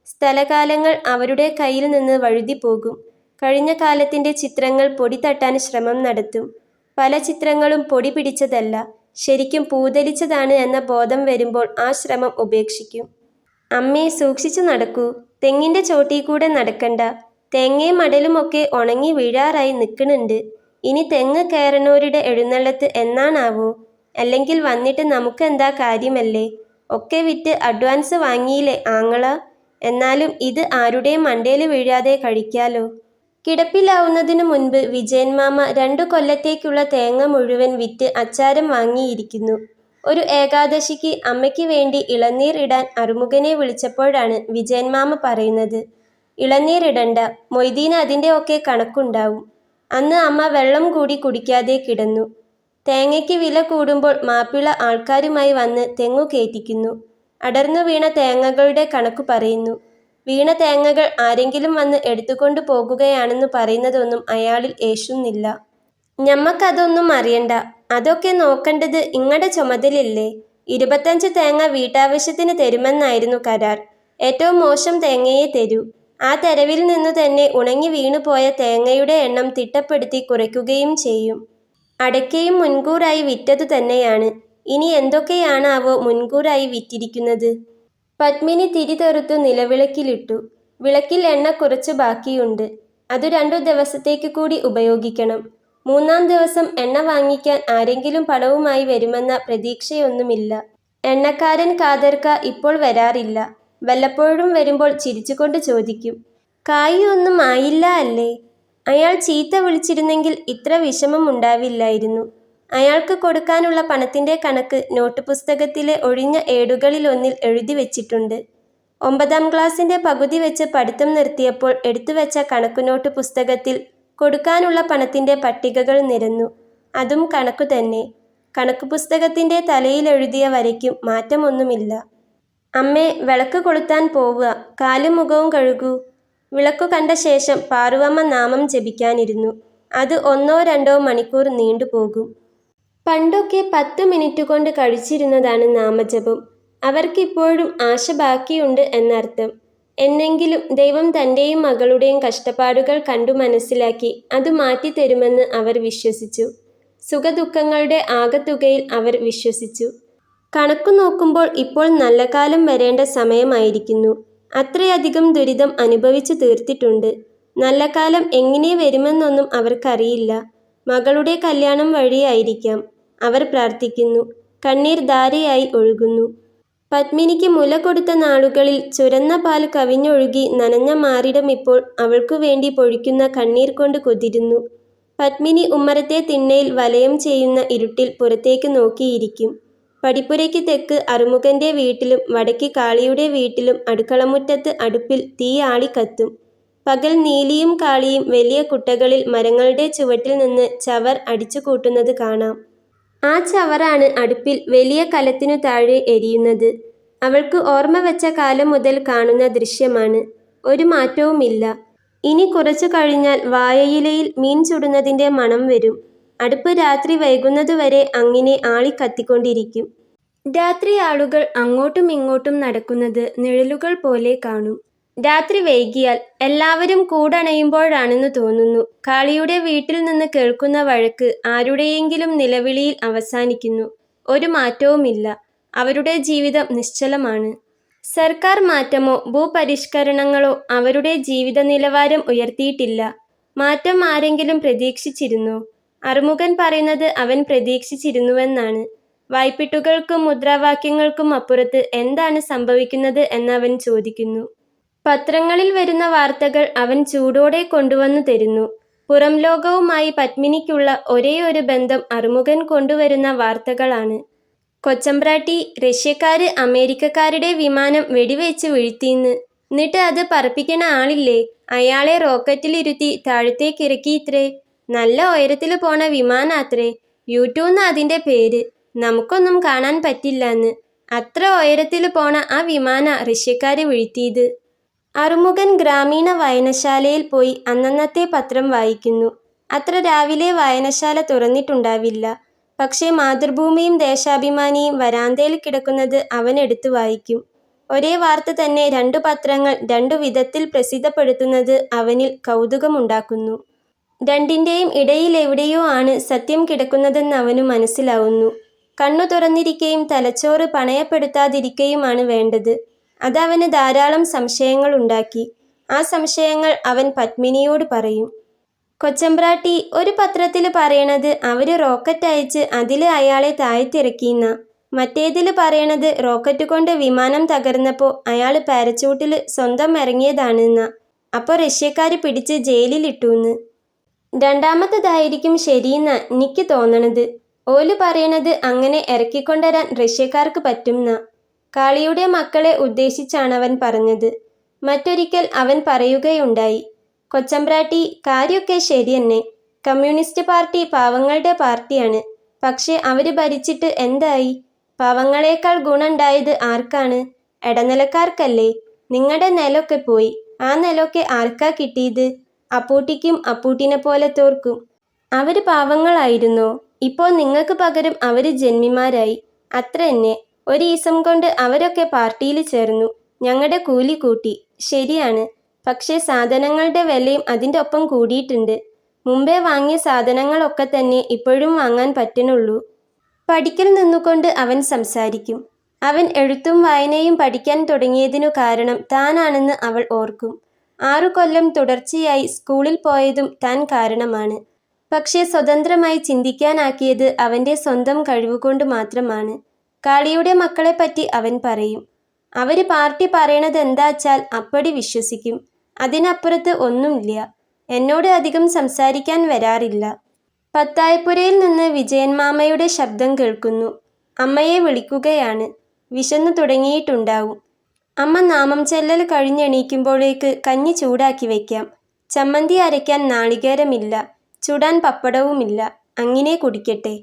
സ്ഥലകാലങ്ങൾ അവരുടെ കയ്യിൽ നിന്ന് വഴുതിപ്പോകും. കഴിഞ്ഞ കാലത്തിൻ്റെ ചിത്രങ്ങൾ പൊടി തട്ടാൻ ശ്രമം നടത്തും. പല ചിത്രങ്ങളും പൊടി പിടിച്ചതല്ല, ശരിക്കും പൂതലിച്ചതാണ് എന്ന ബോധം വരുമ്പോൾ ആ ശ്രമം ഉപേക്ഷിക്കും. അമ്മേ, സൂക്ഷിച്ചു നടക്കൂ. തെങ്ങിൻ്റെ ചോട്ടിൽ കൂടെ നടക്കണ്ട. തേങ്ങയും മടലുമൊക്കെ ഉണങ്ങി വീഴാറായി നിൽക്കണുണ്ട്. ഇനി തെങ്ങ് കയറണോരുടെ എഴുന്നള്ളത്ത് എന്നാണാവോ? അല്ലെങ്കിൽ വന്നിട്ട് നമുക്കെന്താ കാര്യമല്ലേ? ഒക്കെ വിറ്റ് അഡ്വാൻസ് വാങ്ങിയില്ലേ ആങ്ങള? എന്നാലും ഇത് ആരുടെയും മണ്ടേല് വീഴാതെ കഴിക്കാലോ. കിടപ്പിലാവുന്നതിനു മുൻപ് വിജയൻ മാമ 2 കൊല്ലത്തേക്കുള്ള തേങ്ങ മുഴുവൻ വിറ്റ് അച്ചാരം വാങ്ങിയിരിക്കുന്നു. ഒരു ഏകാദശിക്ക് അമ്മയ്ക്ക് വേണ്ടി ഇളനീർ ഇടാൻ അറുമുഖനെ വിളിച്ചപ്പോഴാണ് വിജയൻ മാമ പറയുന്നത്, ഇളനീർ ഇടണ്ട, മൊയ്തീന് അതിൻ്റെ ഒക്കെ കണക്കുണ്ടാവും. അന്ന് അമ്മ വെള്ളം കൂടി കുടിക്കാതെ കിടന്നു. തേങ്ങയ്ക്ക് വില കൂടുമ്പോൾ മാപ്പിള ആൾക്കാരുമായി വന്ന് തെങ്ങു കയറ്റിക്കുന്നു. അടർന്നു വീണ തേങ്ങകളുടെ കണക്കു പറയുന്നു. വീണ തേങ്ങകൾ ആരെങ്കിലും വന്ന് എടുത്തുകൊണ്ടു പോകുകയാണെന്നു പറയുന്നതൊന്നും അയാളിൽ ഏശുന്നില്ല. ഞമ്മക്കതൊന്നും അറിയണ്ട, അതൊക്കെ നോക്കണ്ടത് ഇങ്ങടെ ചുമതലയില്ലേ? 25 തേങ്ങ വീട്ടാവശ്യത്തിന് തരുമെന്നായിരുന്നു കരാർ. ഏറ്റവും മോശം തേങ്ങയെ തരൂ. ആ തെരവിൽ നിന്നു തന്നെ ഉണങ്ങി വീണുപോയ തേങ്ങയുടെ എണ്ണം തിട്ടപ്പെടുത്തി കുറയ്ക്കുകയും ചെയ്യും. അടയ്ക്കയും മുൻകൂറായി വിറ്റതു തന്നെയാണ്. ഇനി എന്തൊക്കെയാണാവോ മുൻകൂറായി വിറ്റിരിക്കുന്നത്? പത്മിനി തിരി തെറുത്തു നിലവിളക്കിലിട്ടു. വിളക്കിൽ എണ്ണ കുറച്ചു ബാക്കിയുണ്ട്. അതു 2 ദിവസത്തേക്ക് കൂടി ഉപയോഗിക്കണം. 3-ാം ദിവസം എണ്ണ വാങ്ങിക്കാൻ ആരെങ്കിലും പണവുമായി വരുമെന്ന പ്രതീക്ഷയൊന്നുമില്ല. എണ്ണക്കാരൻ കാദർക്ക ഇപ്പോൾ വരാറില്ല. വല്ലപ്പോഴും വരുമ്പോൾ ചിരിച്ചുകൊണ്ട് ചോദിക്കും, കായ് ഒന്നും ആയില്ല അല്ലേ? അയാൾ ചീത്ത വിളിച്ചിരുന്നെങ്കിൽ ഇത്ര വിഷമം ഉണ്ടാവില്ലായിരുന്നു. അയാൾക്ക് കൊടുക്കാനുള്ള പണത്തിൻ്റെ കണക്ക് നോട്ട് പുസ്തകത്തിലെ ഒഴിഞ്ഞ ഏടുകളിലൊന്നിൽ എഴുതി വെച്ചിട്ടുണ്ട്. 9-ാം ക്ലാസിൻ്റെ പകുതി വെച്ച് പഠിത്തം നിർത്തിയപ്പോൾ എടുത്തുവെച്ച കണക്കുനോട്ട് പുസ്തകത്തിൽ കൊടുക്കാനുള്ള പണത്തിൻ്റെ പട്ടികകൾ നിരന്നു. അതും കണക്കു തന്നെ. കണക്കു പുസ്തകത്തിൻ്റെ തലയിലെഴുതിയ വരയ്ക്കും മാറ്റമൊന്നുമില്ല. അമ്മേ, വിളക്ക് കൊളുത്താൻ പോവുക, കാലും മുഖവും കഴുകൂ. വിളക്കു കണ്ട ശേഷം പാറുവമ്മ നാമം ജപിക്കാനിരുന്നു. അത് 1-2 മണിക്കൂർ നീണ്ടുപോകും. പണ്ടൊക്കെ 10 മിനിറ്റ് കൊണ്ട് കഴിച്ചിരുന്നതാണ് നാമജപം. അവർക്കിപ്പോഴും ആശ ബാക്കിയുണ്ട് എന്നർത്ഥം. എന്നെങ്കിലും ദൈവം തൻ്റെയും മകളുടെയും കഷ്ടപ്പാടുകൾ കണ്ടു മനസ്സിലാക്കി അത് മാറ്റിത്തരുമെന്ന് അവർ വിശ്വസിച്ചു. സുഖദുഃഖങ്ങളുടെ ആകത്തുകയിൽ അവർ വിശ്വസിച്ചു. കണക്കു നോക്കുമ്പോൾ ഇപ്പോൾ നല്ല കാലം വരേണ്ട സമയമായിരിക്കുന്നു. അത്രയധികം ദുരിതം അനുഭവിച്ചു തീർത്തിട്ടുണ്ട്. നല്ല കാലം എങ്ങനെ വരുമെന്നൊന്നും അവർക്കറിയില്ല. മകളുടെ കല്യാണം വഴിയായിരിക്കാം. അവർ പ്രാർത്ഥിക്കുന്നു. കണ്ണീർ ധാരയായി ഒഴുകുന്നു. പത്മിനിക്ക് മുല കൊടുത്ത നാളുകളിൽ ചുരന്ന പാൽ കവിഞ്ഞൊഴുകി നനഞ്ഞ മാറിടം ഇപ്പോൾ അവൾക്കു വേണ്ടി പൊഴിക്കുന്ന കണ്ണീർ കൊണ്ട് കുതിരുന്നു. പത്മിനി ഉമ്മറത്തെ തിണ്ണയിൽ വലയം ചെയ്യുന്ന ഇരുട്ടിൽ പുറത്തേക്ക് നോക്കിയിരിക്കും. പടിപ്പുരയ്ക്ക് തെക്ക് അറുമുഖൻ്റെ വീട്ടിലും വടക്ക് കാളിയുടെ വീട്ടിലും അടുക്കളമുറ്റത്ത് അടുപ്പിൽ തീ ആളിക്കത്തും. പകൽ നീലിയും കാളിയും വലിയ കുട്ടകളിൽ മരങ്ങളുടെ ചുവട്ടിൽ നിന്ന് ചവർ അടിച്ചു കൂട്ടുന്നത് കാണാം. ആ ചവറാണ് അടുപ്പിൽ വലിയ കലത്തിനു താഴെ എരിയുന്നത്. അവൾക്ക് ഓർമ്മ വെച്ച കാലം മുതൽ കാണുന്ന ദൃശ്യമാണ്. ഒരു മാറ്റവുമില്ല. ഇനി കുറച്ചു കഴിഞ്ഞാൽ വാഴയിലയിൽ മീൻ ചുടുന്നതിൻ്റെ മണം വരും. അടുപ്പ് രാത്രി വൈകുന്നതുവരെ അങ്ങനെ ആളിക്കത്തിക്കൊണ്ടിരിക്കും. രാത്രി ആളുകൾ അങ്ങോട്ടും ഇങ്ങോട്ടും നടക്കുന്നത് നിഴലുകൾ പോലെ കാണും. രാത്രി വൈകിയാൽ എല്ലാവരും കൂടണയുമ്പോഴാണെന്ന് തോന്നുന്നു കാളിയുടെ വീട്ടിൽ നിന്ന് കേൾക്കുന്ന വഴക്ക് ആരുടെയെങ്കിലും നിലവിളിയിൽ അവസാനിക്കുന്നു. ഒരു മാറ്റവുമില്ല. അവരുടെ ജീവിതം നിശ്ചലമാണ്. സർക്കാർ മാറ്റമോ ഭൂപരിഷ്കരണങ്ങളോ അവരുടെ ജീവിത നിലവാരം ഉയർത്തിയിട്ടില്ല. മാറ്റം ആരെങ്കിലും പ്രതീക്ഷിച്ചിരുന്നോ? അറുമുഖൻ പറയുന്നത് അവൻ പ്രതീക്ഷിച്ചിരുന്നുവെന്നാണ്. വായ്പിട്ടുകൾക്കും മുദ്രാവാക്യങ്ങൾക്കും അപ്പുറത്ത് എന്താണ് സംഭവിക്കുന്നത് എന്നവൻ ചോദിക്കുന്നു. പത്രങ്ങളിൽ വരുന്ന വാർത്തകൾ അവൻ ചൂടോടെ കൊണ്ടുവന്നു തരുന്നു. പുറം ലോകവുമായി പത്മിനിക്കുള്ള ഒരേയൊരു ബന്ധം അറുമുഖൻ കൊണ്ടുവരുന്ന വാർത്തകളാണ്. കൊച്ചമ്പ്രാട്ടി, റഷ്യക്കാര് അമേരിക്കക്കാരുടെ വിമാനം വെടിവെച്ച് വീഴ്ത്തിന്ന്. എന്നിട്ട് അത് പറപ്പിക്കണ ആളില്ലേ, അയാളെ റോക്കറ്റിലിരുത്തി താഴത്തേക്കിറക്കിയിത്രേ. നല്ല ഉയരത്തിൽ പോണ വിമാനാത്രേ. U2 അതിൻ്റെ പേര്. നമുക്കൊന്നും കാണാൻ പറ്റില്ലാന്ന്. അത്ര ഉയരത്തിൽ പോണ ആ വിമാന റഷ്യക്കാര് വീഴ്ത്തിയത്. അറുമുഖൻ ഗ്രാമീണ വായനശാലയിൽ പോയി അന്നന്നത്തെ പത്രം വായിക്കുന്നു. അത്ര രാവിലെ വായനശാല തുറന്നിട്ടുണ്ടാവില്ല. പക്ഷേ മാതൃഭൂമിയും ദേശാഭിമാനിയും വരാന്തയിൽ കിടക്കുന്നത് അവൻ എടുത്തു വായിക്കും. ഒരേ വാർത്ത തന്നെ 2 പത്രങ്ങൾ 2 വിധത്തിൽ പ്രസിദ്ധപ്പെടുത്തുന്നത് അവനിൽ കൗതുകമുണ്ടാക്കുന്നു. രണ്ടിൻ്റെയും ഇടയിലെവിടെയോ ആണ് സത്യം കിടക്കുന്നതെന്നവനു മനസ്സിലാവുന്നു. കണ്ണു തുറന്നിരിക്കയും തലച്ചോറ് പണയപ്പെടുത്താതിരിക്കയുമാണ് വേണ്ടത്. അതവന് ധാരാളം സംശയങ്ങളുണ്ടാക്കി. ആ സംശയങ്ങൾ അവൻ പത്മിനിയോട് പറയും. കൊച്ചമ്പ്രാട്ടി ഒരു പത്രത്തിൽ പറയണത് അവര് റോക്കറ്റ് അയച്ച് അതിൽ അയാളെ താഴ്ത്തിറക്കിയെന്ന. മറ്റേതിൽ പറയണത് റോക്കറ്റ് കൊണ്ട് വിമാനം തകർന്നപ്പോൾ അയാൾ പാരച്യൂട്ടിൽ സ്വന്തം ഇറങ്ങിയതാണെന്ന. അപ്പോൾ റഷ്യക്കാർ പിടിച്ച് ജയിലിലിട്ടൂന്ന്. രണ്ടാമത്തതായിരിക്കും ശരിയെന്ന എനിക്ക് തോന്നണത്. ഓല് പറയണത് അങ്ങനെ ഇറക്കിക്കൊണ്ടുവരാൻ റഷ്യക്കാർക്ക് പറ്റുംന്ന. കാളിയുടെ മക്കളെ ഉദ്ദേശിച്ചാണവൻ പറഞ്ഞത്. മറ്റൊരിക്കൽ അവൻ പറയുകയുണ്ടായി, കൊച്ചമ്പ്രാട്ടി, കാര്യമൊക്കെ ശരിയെന്നെ. കമ്മ്യൂണിസ്റ്റ് പാർട്ടി പാവങ്ങളുടെ പാർട്ടിയാണ്. പക്ഷെ അവര് ഭരിച്ചിട്ട് എന്തായി? പാവങ്ങളേക്കാൾ ഗുണമുണ്ടായത് ആർക്കാണ്? ഇടനിലക്കാർക്കല്ലേ. നിങ്ങളുടെ നിലമൊക്കെ പോയി. ആ നിലമൊക്കെ ആർക്കാ കിട്ടിയത്? അപ്പൂട്ടിക്കും അപ്പൂട്ടിനെ പോലത്തോർക്കും. അവര് പാവങ്ങളായിരുന്നോ? ഇപ്പോൾ നിങ്ങൾക്ക് പകരം അവര് ജന്മിമാരായി. അത്ര തന്നെ. ഒരീസം കൊണ്ട് അവരൊക്കെ പാർട്ടിയിൽ ചേർന്നു. ഞങ്ങളുടെ കൂലി കൂട്ടി. ശരിയാണ്. പക്ഷേ സാധനങ്ങളുടെ വിലയും അതിൻ്റെ ഒപ്പം കൂടിയിട്ടുണ്ട്. മുമ്പേ വാങ്ങിയ സാധനങ്ങളൊക്കെ തന്നെ ഇപ്പോഴും വാങ്ങാൻ പറ്റുന്നുള്ളൂ. പഠിക്കൽ നിന്നുകൊണ്ട് അവൻ സംസാരിക്കും. അവൻ എഴുത്തും വായനയും പഠിക്കാൻ തുടങ്ങിയതിനു കാരണം താനാണെന്ന് അവൾ ഓർക്കും. 6 കൊല്ലം തുടർച്ചയായി സ്കൂളിൽ പോയതും താൻ കാരണമാണ്. പക്ഷേ സ്വതന്ത്രമായി ചിന്തിക്കാനാക്കിയത് അവൻ്റെ സ്വന്തം കഴിവുകൊണ്ട് മാത്രമാണ്. കാളിയുടെ മക്കളെപ്പറ്റി അവൻ പറയും. അവര് പാർട്ടി പറയണതെന്താച്ചാൽ അപ്പടി വിശ്വസിക്കും. അതിനപ്പുറത്ത് ഒന്നുമില്ല. എന്നോട് അധികം സംസാരിക്കാൻ വരാറില്ല. പത്തായപ്പുരയിൽ നിന്ന് വിജയൻ മാമയുടെ ശബ്ദം കേൾക്കുന്നു. അമ്മയെ വിളിക്കുകയാണ്. വിശന്നു തുടങ്ങിയിട്ടുണ്ടാവും. അമ്മ നാമം ചെല്ലൽ കഴിഞ്ഞെണീക്കുമ്പോഴേക്ക് കഞ്ഞി ചൂടാക്കി വയ്ക്കാം. ചമ്മന്തി അരയ്ക്കാൻ നാളികേരമില്ല. ചുടാൻ പപ്പടവുമില്ല. അങ്ങനെ കുടിക്കട്ടെ.